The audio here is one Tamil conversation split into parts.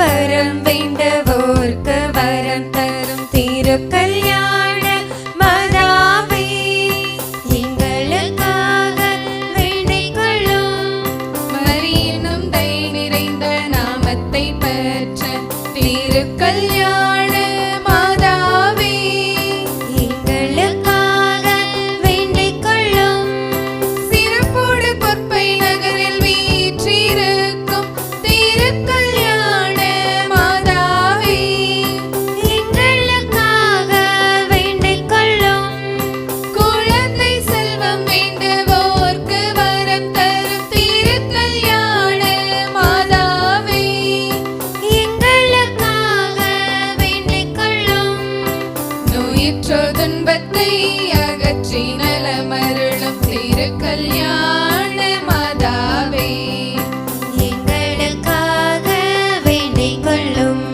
வரம் வேண்டுவோர்க்கு வரம் தரும் திருக்கல்யாண மாதாவே, எங்களுக்காக வேண்டிக் கொள்ளும். மரியினும் தயை நிறைந்த நாமத்தை பெற்ற திருக்கல்யாண மாதாவே, எங்களுக்காக வேண்டிக் கொள்ளும். சிறப்போடு பொற்பை நகரில் வீற்றிருக்கும் திருக்கல்யாண மாதாவே, எங்களுக்காக வேண்டிக் கொள்ளும். குழந்தை செல்வம் வேண்டுவோர்க்கு வரம் தரும் திருக்கல்யாண மாதாவே, எங்களுக்காக வேண்டிக் கொள்ளும். நோயுற்றோர் துன்பத்தை அகற்றி நலமருளும் திருக்கல்யாண மாதாவே, எங்களுக்காக வேண்டிக் கொள்ளும்.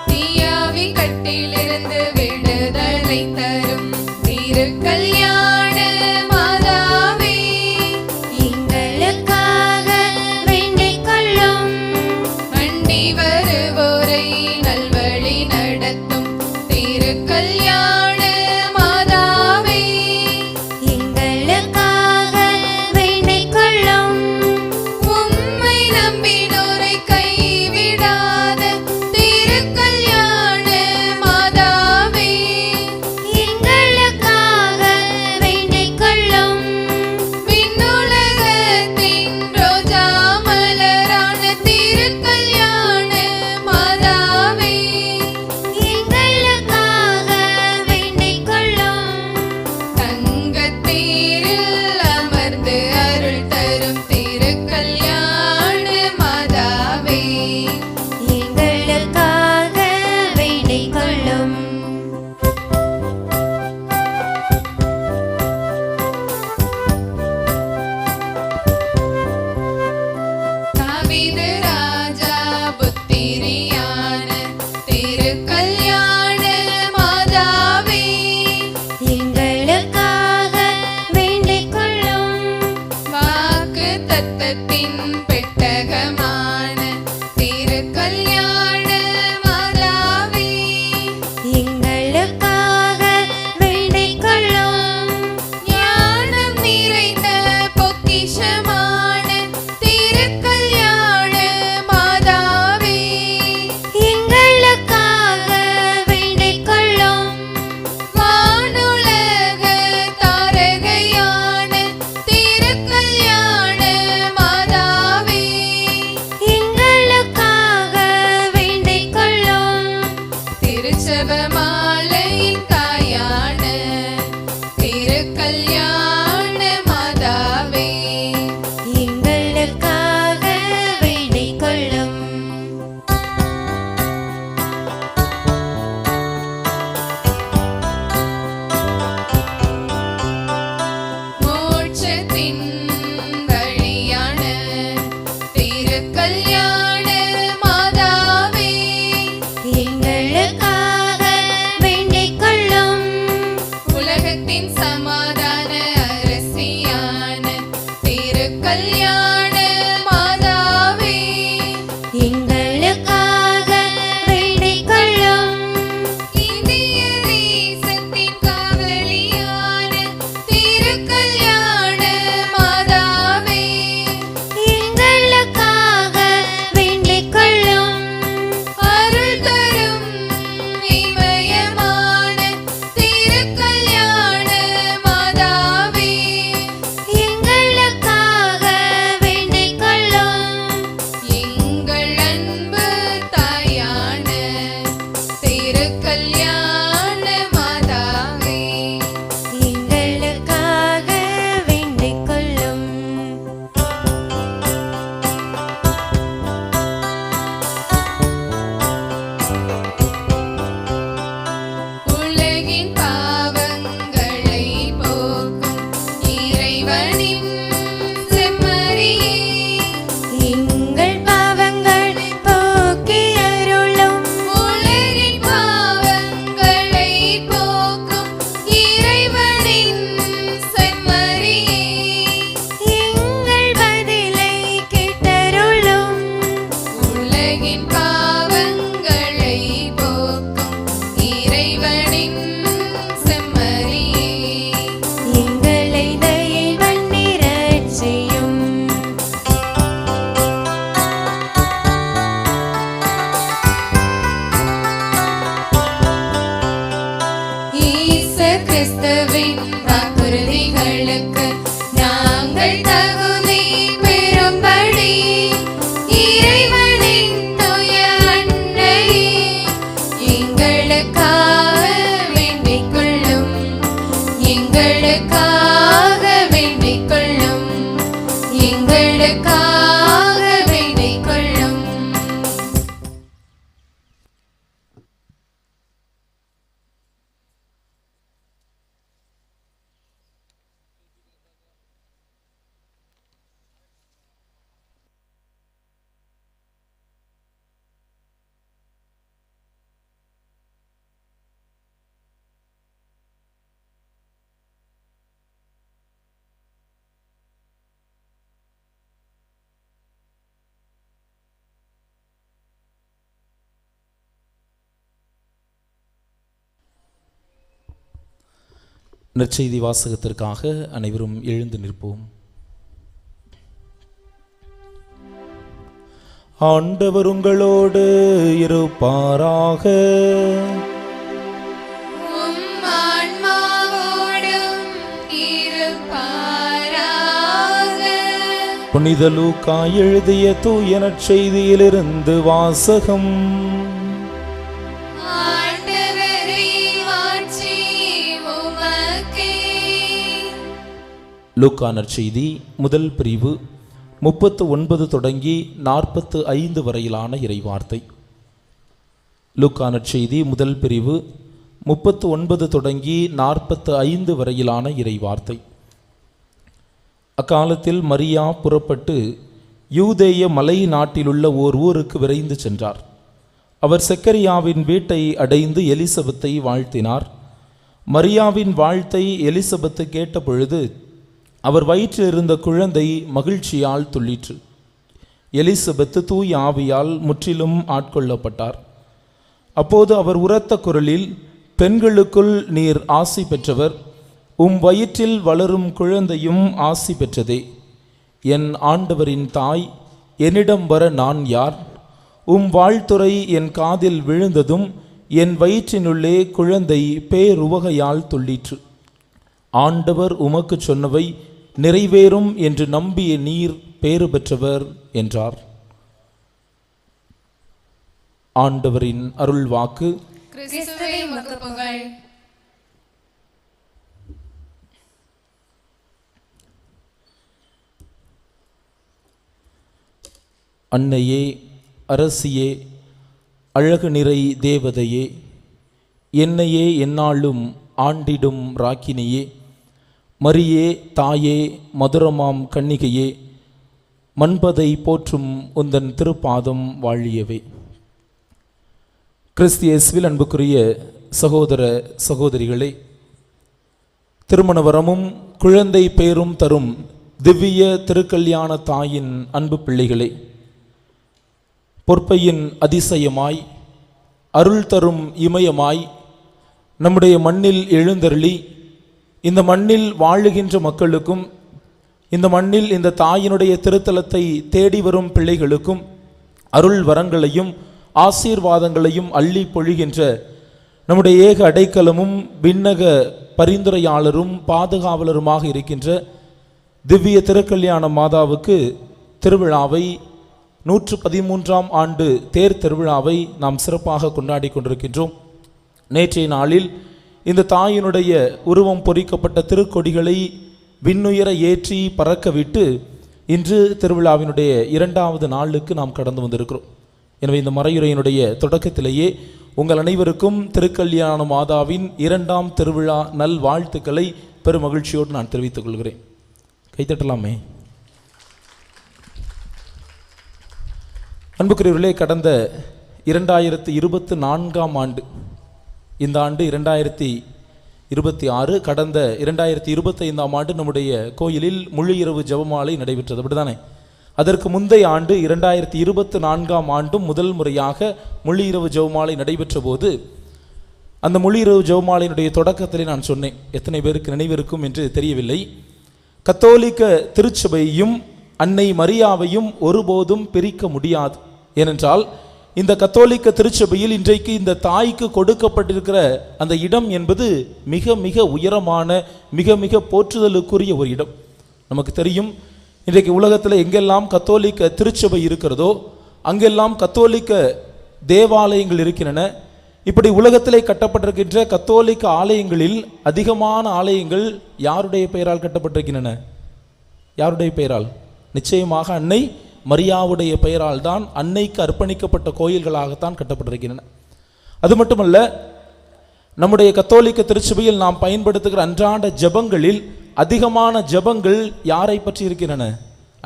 தீயாவி கட்டிலிருந்து விடுதலை தரும் திருக்கல்யாண மாதாவே, எங்களுக்காக வேண்டிக் கொள்ளும். அண்டி வருவோரை நல்வழி நடத்தும் திருக்கல்யாண மாதாவே, எங்களுக்காக வேண்டிக் கொள்ளும். உம்மை நம்பினோரை கைவிடாத திருக்கல்யாண மாதாவே, எங்களுக்காக வேண்டிக் கொள்ளும். விண்ணுலகத்தின் ரோஜா மலரான திருக்கல்யாண மாதாவே, எங்களுக்காக வேண்டிக் கொள்ளும். தங்கத்தேரில் அமர்ந்து அருள் தரும் திருக்கல்யாண மாதாவே, எங்களுக்காக வேண்டிக் கொள்ளும். தாவீது ராஜா புத்திரியான திருக்கல்யாண மாதாவே, எங்களுக்காக வேண்டிக் கொள்ளும். வாக்கு தத்தத்தின் பெட்டகமான திருக்கல்யாண மாதாவே, எங்களுக்காக வேண்டிக் கொள்ளும். ஞானம் நிறைந்த பொக்கிஷமான திருக்கல்யாண மாதாவே, எங்களுக்காக வேண்டிக் கொள்ளும். வானுலக தாரகையான திருக்கல்யாண மாதாவே, எங்களுக்காக வேண்டிக் கொள்ளும். திருச்சப மாலையின் தாயான திருக்கல்யாண மாதாவே, எங்களுக்காக வேண்டிக் கொள்ளும். மோட்சத்தின் வழியான திருக்கல்யாண மாதாவே, எங்களுக்காக வேண்டிக் வேண்டிக் கொள்ளும் எங்களுக்காக வேண்டிக் கொள்ளும் எங்களுக்காக வேண்டிக் கொள்ளும். நற்செய்தி வாசகத்திற்காக அனைவரும் எழுந்து நிற்போம். ஆண்டவர் உங்களோடு இருப்பாராக. உம் ஆன்மாவோடும் இருப்பாராக. புனித லூக்கா எழுதிய தூய நற்செய்தியிலிருந்து வாசகம். லூக்கா நற்செய்தி முதல் பிரிவு 39 தொடங்கி 45 வரையிலான இறைவார்த்தை. லூக்கா நற்செய்தி முதல் பிரிவு 39 தொடங்கி 45 வரையிலான இறைவார்த்தை. அக்காலத்தில் மரியா புறப்பட்டு யூதேய மலை நாட்டிலுள்ள ஓர் ஊருக்கு விரைந்து சென்றார். அவர் செக்கரியாவின் வீட்டை அடைந்து எலிசபெத்தை வாழ்த்தினார். மரியாவின் வாழ்த்தை எலிசபெத்து கேட்ட பொழுது அவர் வயிற்றில் இருந்த குழந்தை மகிழ்ச்சியால் துள்ளிற்று. எலிசபெத்து தூய ஆவியால் முற்றிலும் ஆட்கொள்ளப்பட்டார். அப்போது அவர் உரத்த குரலில், பெண்களுக்குள் நீர் ஆசி பெற்றவர், உம் வயிற்றில் வளரும் குழந்தையும் ஆசி பெற்றதே. என் ஆண்டவரின் தாய், என்னிடம் வர நான் யார்? உம் வாழ்த்துரை என் காதில் விழுந்ததும் என் வயிற்றினுள்ளே குழந்தை பேருவகையால் துள்ளிற்று. ஆண்டவர் உமக்கு சொன்னவை நிறைவேறும் என்று நம்பிய நீர் பேறு பெற்றவர் என்றார். ஆண்டவரின் அருள் வாக்கு. கிறிஸ்துவே உமக்கு புகழ். அன்னையே, அரசியே, அழகு நிறை தேவதையே, என்னையே எந்நாளும் ஆண்டிடும் ராக்கினியே, மரியே தாயே, மதுரமாம் கன்னிகையே, மன்பதை போற்றும் உந்தன் திருப்பாதம் வாழியவே. கிறிஸ்து இயேசுவில் அன்புக்குரிய சகோதர சகோதரிகளே, திருமண வரமும் குழந்தை பேரும் தரும் திவ்ய திருக்கல்யாண தாயின் அன்பு பிள்ளைகளே, பொற்பையின் அதிசயமாய் அருள் தரும் இமயமாய் நம்முடைய மண்ணில் எழுந்தருளி இந்த மண்ணில் வாழுகின்ற மக்களுக்கும் இந்த மண்ணில் இந்த தாயினுடைய திருத்தலத்தை தேடி வரும் பிள்ளைகளுக்கும் அருள் வரங்களையும் ஆசீர்வாதங்களையும் அள்ளி பொழிகின்ற நம்முடைய ஏக அடைக்கலமும் விண்ணக பரிந்துரையாளரும் பாதுகாவலருமாக இருக்கின்ற திவ்ய திருக்கல்யாண மாதாவுக்கு திருவிழாவை 113ஆம் ஆண்டு தேர் திருவிழாவை நாம் சிறப்பாக கொண்டாடி கொண்டிருக்கின்றோம். நேற்றைய நாளில் இந்த தாயினுடைய உருவம் பொறிக்கப்பட்ட திருக்கொடிகளை விண்ணுயர ஏற்றி பறக்க விட்டு இன்று திருவிழாவினுடைய 2வது நாளுக்கு நாம் கடந்து வந்திருக்கிறோம். எனவே இந்த மறையுரையினுடைய தொடக்கத்திலேயே உங்கள் அனைவருக்கும் திருக்கல்யாண மாதாவின் 2ஆம் திருவிழா நல் வாழ்த்துக்களை பெரும் மகிழ்ச்சியோடு நான் தெரிவித்துக் கொள்கிறேன். கைத்தட்டலாமே. அன்புக்குரியவர்களே, கடந்த 2024ஆம் ஆண்டு, இந்த ஆண்டு 2026, கடந்த 2025ஆம் ஆண்டு நம்முடைய கோயிலில் முழு இரவு ஜெபமாலை நடைபெற்றது, அப்படிதானே? அதற்கு முந்தைய ஆண்டு 2024ஆம் ஆண்டும் முதல் முறையாக முழு இரவு ஜெபமாலை நடைபெற்ற போது அந்த முழு இரவு ஜெபமாலையினுடைய தொடக்கத்திலே நான் சொன்னேன், எத்தனை பேருக்கு நினைவிருக்கும் என்று தெரியவில்லை, கத்தோலிக்க திருச்சபையையும் அன்னை மரியாவையும் ஒருபோதும் பிரிக்க முடியாது. ஏனென்றால் இந்த கத்தோலிக்க திருச்சபையில் இன்றைக்கு இந்த தாய்க்கு கொடுக்கப்பட்டிருக்கிற அந்த இடம் என்பது மிக மிக உயரமான மிக மிக போற்றுதலுக்குரிய ஒரு இடம். நமக்கு தெரியும், இன்றைக்கு உலகத்தில் எங்கெல்லாம் கத்தோலிக்க திருச்சபை இருக்கிறதோ அங்கெல்லாம் கத்தோலிக்க தேவாலயங்கள் இருக்கின்றன. இப்படி உலகத்திலே கட்டப்பட்டிருக்கின்ற கத்தோலிக்க ஆலயங்களில் அதிகமான ஆலயங்கள் யாருடைய பெயரால் கட்டப்பட்டிருக்கின்றன? யாருடைய பெயரால்? நிச்சயமாக அன்னை மரியாவுடைய பெயரால் தான் அன்னைக்கு அர்ப்பணிக்கப்பட்ட கோயில்களாகத்தான் கட்டப்பட்டிருக்கின்றன. அது மட்டுமல்ல, நம்முடைய கத்தோலிக்க திருச்சபையில் நாம் பயன்படுத்துகிற அன்றாட ஜெபங்களில் அதிகமான ஜெபங்கள் யாரை பற்றி இருக்கின்றன?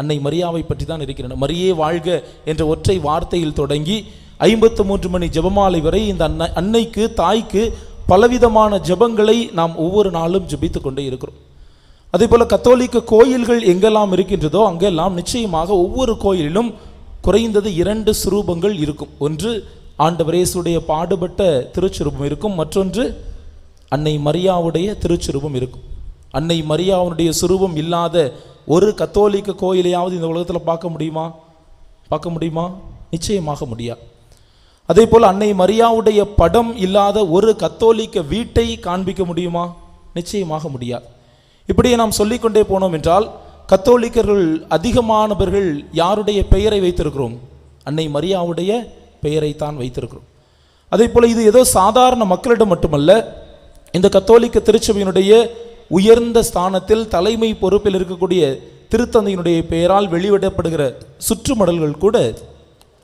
அன்னை மரியாவை பற்றி தான் இருக்கின்றன. மரியே வாழ்க என்ற ஒற்றை வார்த்தையில் தொடங்கி 53 மணி ஜெபமாலை வரை இந்த அன்னைக்கு, தாய்க்கு பலவிதமான ஜெபங்களை நாம் ஒவ்வொரு நாளும் ஜெபித்து கொண்டே இருக்கிறோம். அதே போல கத்தோலிக்க கோயில்கள் எங்கெல்லாம் இருக்கின்றதோ அங்கெல்லாம் நிச்சயமாக ஒவ்வொரு கோயிலிலும் குறைந்தது 2 சுரூபங்கள் இருக்கும். ஒன்று ஆண்டவர் இயேசுடைய பாடுபட்ட திருச்சுரூபம் இருக்கும், மற்றொன்று அன்னை மரியாவுடைய திருச்சுரூபம் இருக்கும். அன்னை மரியாவுடைய சுரூபம் இல்லாத ஒரு கத்தோலிக்க கோயிலையாவது இந்த உலகத்தில் பார்க்க முடியுமா? பார்க்க முடியுமா? நிச்சயமாக முடியாது. அதே போல் அன்னை மரியாவுடைய படம் இல்லாத ஒரு கத்தோலிக்க வீட்டை காண்பிக்க முடியுமா? நிச்சயமாக முடியாது. இப்படியே நாம் சொல்லிக்கொண்டே போனோம் என்றால் கத்தோலிக்கர்கள் அதிகமானவர்கள் யாருடைய பெயரை வைத்திருக்கிறோம்? அன்னை மரியாவுடைய பெயரை தான் வைத்திருக்கிறோம். அதே போல இது ஏதோ சாதாரண மக்களிடம் மட்டுமல்ல, இந்த கத்தோலிக்க திருச்சபையினுடைய உயர்ந்த ஸ்தானத்தில் தலைமை பொறுப்பில் இருக்கக்கூடிய திருத்தந்தையினுடைய பெயரால் வெளியிடப்படுகிற சுற்றுமடல்கள் கூட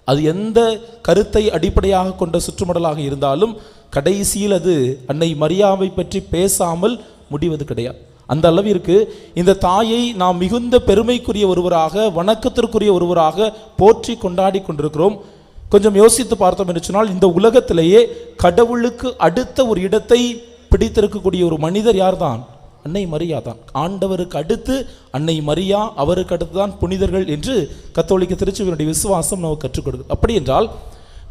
அது எந்த கருத்தை அடிப்படையாக கொண்ட சுற்றுமடலாக இருந்தாலும் கடைசியில் அது அன்னை மரியாவை பற்றி பேசாமல் முடிவது கிடையாது. அந்த அளவிற்கு இந்த தாயை நாம் மிகுந்த பெருமைக்குரிய ஒருவராக, வணக்கத்திற்குரிய ஒருவராக போற்றி கொண்டாடி கொண்டிருக்கிறோம். கொஞ்சம் யோசித்து பார்த்தோம் என்று சொன்னால், இந்த உலகத்திலேயே கடவுளுக்கு அடுத்த ஒரு இடத்தை பிடித்திருக்கக்கூடிய ஒரு மனிதர் யார்தான்? அன்னை மரியா தான். ஆண்டவருக்கு அடுத்து அன்னை மரியா, அவருக்கு அடுத்து தான் புனிதர்கள் என்று கத்தோலிக்க திருச்சபையினுடைய விசுவாசம் நமக்கு கற்றுக் கொடுக்குது. அப்படி என்றால்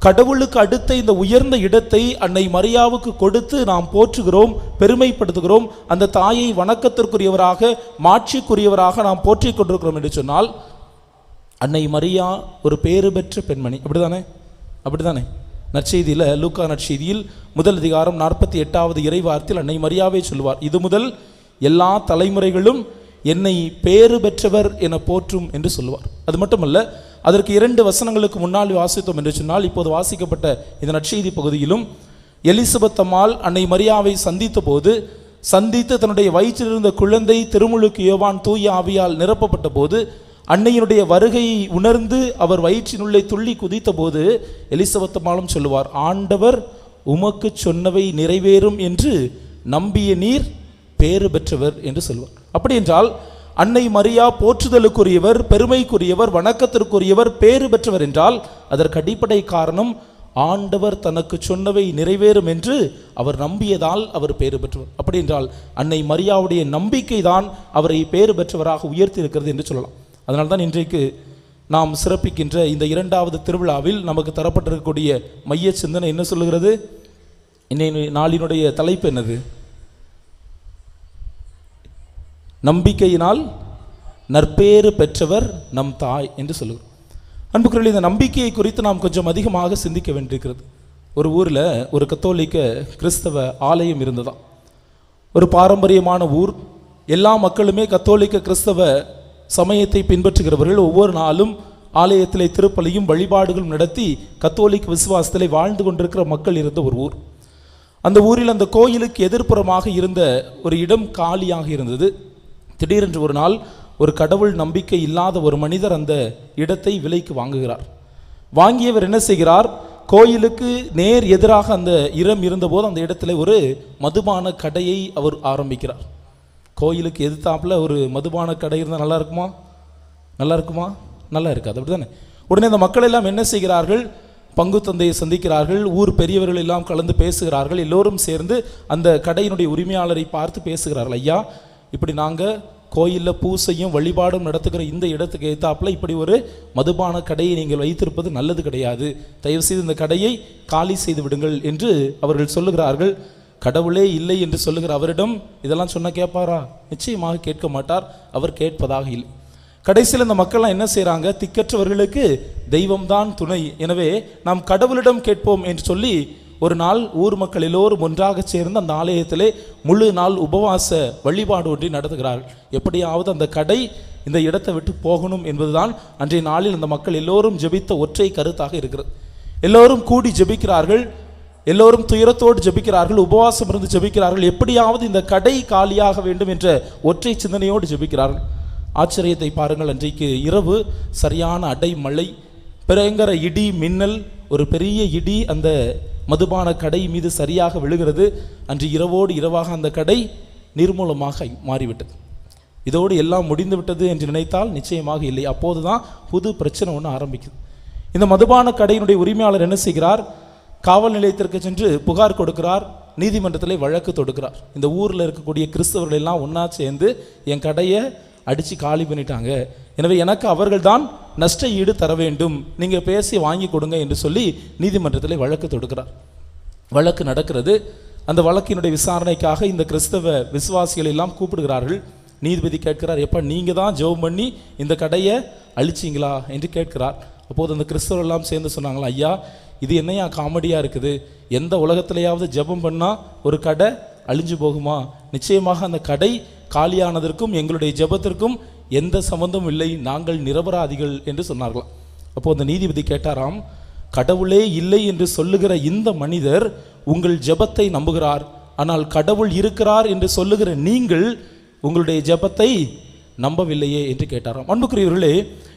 கடவுளுக்கு அடுத்த இந்த உயர்ந்த இடத்தை அன்னை மரியாவுக்கு கொடுத்து நாம் போற்றுகிறோம், பெருமைப்படுத்துகிறோம். அந்த தாயை வணக்கத்திற்குரியவராக, மாட்சிக்குரியவராக நாம் போற்றிக் கொண்டிருக்கிறோம் என்று சொன்னால், அன்னை மரியா ஒரு பேறு பெற்ற பெண்மணி. அப்படிதானே? அப்படிதானே? நற்செய்தியில், லூக்கா நற்செய்தியில் 1 அதிகாரம் 48வது இறைவார்த்தையில் அன்னை மரியாவே சொல்லுவார், இது முதல் எல்லா தலைமுறைகளும் என்னை பேறு பெற்றவர் என போற்றும் என்று சொல்லுவார். அது மட்டுமல்ல, அதற்கு 2 வசனங்களுக்கு முன்னால் வாசித்தோம் என்று சொன்னால், இப்போது வாசிக்கப்பட்ட இந்த நற்செய்தி பகுதியிலும் எலிசபெத் அம்மாள் அன்னை மரியாவை சந்தித்து தன்னுடைய வயிற்றிலிருந்த குழந்தை திருமுழுக்கு யோவான் தூய ஆவியால் நிரப்பப்பட்ட போது, அன்னையினுடைய வருகையை உணர்ந்து அவர் வயிற்றினுள்ளே துள்ளி குதித்த போது எலிசபெத் அம்மாளும் சொல்லுவார், ஆண்டவர் உமக்கு சொன்னவை நிறைவேறும் என்று நம்பிய நீர் பேறு பெற்றவர் என்று சொல்வார். அப்படி என்றால் அன்னை மரியா போற்றுதலுக்குரியவர், பெருமைக்குரியவர், வணக்கத்திற்குரியவர், பேறு பெற்றவர் என்றால் அதற்கு அடிப்படை காரணம் ஆண்டவர் தனக்கு சொன்னவை நிறைவேறும் என்று அவர் நம்பியதால் அவர் பேறு பெற்றவர். அப்படி என்றால் அன்னை மரியாவுடைய நம்பிக்கை தான் அவரை பேறு பெற்றவராக உயர்த்தி இருக்கிறது என்று சொல்லலாம். அதனால்தான் இன்றைக்கு நாம் சிறப்பிக்கின்ற இந்த 2வது திருவிழாவில் நமக்கு தரப்பட்டிருக்கக்கூடிய மைய சிந்தனை என்ன சொல்லுகிறது? இன்னைய நாளினுடைய தலைப்பு என்னது? நம்பிக்கையினால் நற்பேறு பெற்றவர் நம் தாய் என்று சொல்லுகிறோம். அன்புக்குரியவர்களே, இந்த நம்பிக்கையை குறித்து நாம் கொஞ்சம் அதிகமாக சிந்திக்க வேண்டியிருக்கிறது. ஒரு ஊரில் ஒரு கத்தோலிக்க கிறிஸ்தவ ஆலயம் இருந்ததாம். ஒரு பாரம்பரியமான ஊர். எல்லா மக்களுமே கத்தோலிக்க கிறிஸ்தவ சமயத்தை பின்பற்றுகிறவர்கள். ஒவ்வொரு நாளும் ஆலயத்திலே திருப்பலியும் வழிபாடுகளும் நடத்தி கத்தோலிக்க விசுவாசத்திலே வாழ்ந்து கொண்டிருக்கிற மக்கள் இருந்த ஒரு ஊர். அந்த ஊரில் அந்த கோயிலுக்கு எதிர்ப்புறமாக இருந்த ஒரு இடம் காலியாக இருந்தது. திடீரென்று ஒரு நாள் ஒரு கடவுள் நம்பிக்கை இல்லாத ஒரு மனிதர் அந்த இடத்தை விலைக்கு வாங்குகிறார். வாங்கியவர் என்ன செய்கிறார்? கோயிலுக்கு நேர் எதிராக அந்த இடம் இருந்தபோது அந்த இடத்துல ஒரு மதுபான கடையை அவர் ஆரம்பிக்கிறார். கோயிலுக்கு எதிர்த்தாப்புல ஒரு மதுபான கடை இருந்தால் நல்லா இருக்குமா? நல்லா இருக்குமா? நல்லா இருக்காது. அப்படி தானே? உடனே அந்த மக்கள் எல்லாம் என்ன செய்கிறார்கள்? பங்கு தந்தையை சந்திக்கிறார்கள். ஊர் பெரியவர்கள் எல்லாம் கலந்து பேசுகிறார்கள். எல்லோரும் சேர்ந்து அந்த கடையினுடைய உரிமையாளரை பார்த்து பேசுகிறார்கள். ஐயா, இப்படி நாங்கள் கோயிலில் பூசையும் வழிபாடும் நடத்துகிற இந்த இடத்துக்கு ஏற்றாப்புல இப்படி ஒரு மதுபான கடையை நீங்கள் வைத்திருப்பது நல்லது கிடையாது. தயவுசெய்து இந்த கடையை காலி செய்து விடுங்கள் என்று அவர்கள் சொல்லுகிறார்கள். கடவுளே இல்லை என்று சொல்லுகிற அவரிடம் இதெல்லாம் சொன்னால் கேட்பாரா? நிச்சயமாக கேட்க மாட்டார். அவர் கேட்பதாக இல்லை. கடைசியில் இந்த மக்கள்லாம் என்ன செய்கிறாங்க? திக்கற்றவர்களுக்கு தெய்வம்தான் துணை, எனவே நாம் கடவுளிடம் கேட்போம் என்று சொல்லி ஒரு நாள் ஊர் மக்கள் எல்லோரும் ஒன்றாக சேர்ந்து அந்த ஆலயத்திலே முழு நாள் உபவாச வழிபாடு ஒன்றை நடத்துகிறார்கள். எப்படியாவது அந்த கடை இந்த இடத்தை விட்டு போகணும் என்பதுதான் அன்றைய நாளில் அந்த மக்கள் எல்லோரும் ஜெபித்த ஒற்றை கருத்தாக இருக்கிறது. எல்லோரும் கூடி ஜெபிக்கிறார்கள். எல்லோரும் துயரத்தோடு ஜெபிக்கிறார்கள், உபவாசம் இருந்து ஜெபிக்கிறார்கள், எப்படியாவது இந்த கடை காலியாக வேண்டும் என்ற ஒற்றை சிந்தனையோடு ஜெபிக்கிறார்கள். ஆச்சரியத்தை பாருங்கள், அன்றைக்கு இரவு சரியான அடைமழை, பயங்கர இடி மின்னல், ஒரு பெரிய இடி அந்த மதுபான கடை மீது சரியாக விழுகிறது. அன்று இரவோடு இரவாக அந்த கடை நிர்மூலமாக மாறிவிட்டது. இதோடு எல்லாம் முடிந்து விட்டது என்று நினைத்தால் நிச்சயமாக இல்லை. அப்போது தான் புது பிரச்சனை ஒன்று ஆரம்பிக்குது. இந்த மதுபான கடையினுடைய உரிமையாளர் என்ன செய்கிறார்? காவல் நிலையத்திற்கு சென்று புகார் கொடுக்கிறார், நீதிமன்றத்தில் வழக்கு தொடுக்கிறார். இந்த ஊரில் இருக்கக்கூடிய கிறிஸ்தவர்கள் எல்லாம் ஒன்றா சேர்ந்து என் கடையை அடித்து காலி பண்ணிட்டாங்க, எனவே எனக்கு அவர்கள் தான் நஷ்ட ஈடு தர வேண்டும், நீங்கள் பேசி வாங்கி கொடுங்க என்று சொல்லி நீதிமன்றத்தில் வழக்கு தொடுக்கிறார். வழக்கு நடக்கிறது. அந்த வழக்கினுடைய விசாரணைக்காக இந்த கிறிஸ்தவ விசுவாசிகள் எல்லாம் கூப்பிடுகிறார்கள். நீதிபதி கேட்கிறார், எப்போ நீங்கள் தான் ஜெபம் பண்ணி இந்த கடையை அழிச்சிங்களா என்று கேட்கிறார். அப்போது அந்த கிறிஸ்தவர்கள் எல்லாம் சேர்ந்து சொன்னாங்களா, ஐயா இது என்னையா காமெடியாக இருக்குது, எந்த உலகத்திலேயாவது ஜெபம் பண்ணால் ஒரு கடை அழிஞ்சு போகுமா? நிச்சயமாக அந்த கடை காலியானதற்கும் எங்களுடைய ஜெபத்திற்கும் எந்த சம்பந்தமும் இல்லை, நாங்கள் நிரபராதிகள் என்று சொன்னார்களாம். அப்போது அந்த நீதிபதி கேட்டாராம், கடவுளே இல்லை என்று சொல்லுகிற இந்த மனிதர் உங்கள் ஜெபத்தை நம்புகிறார், ஆனால் கடவுள் இருக்கிறார் என்று சொல்லுகிற நீங்கள் உங்களுடைய ஜெபத்தை நம்பவில்லையே என்று கேட்டாராம். அன்புக்குரியவர்களே,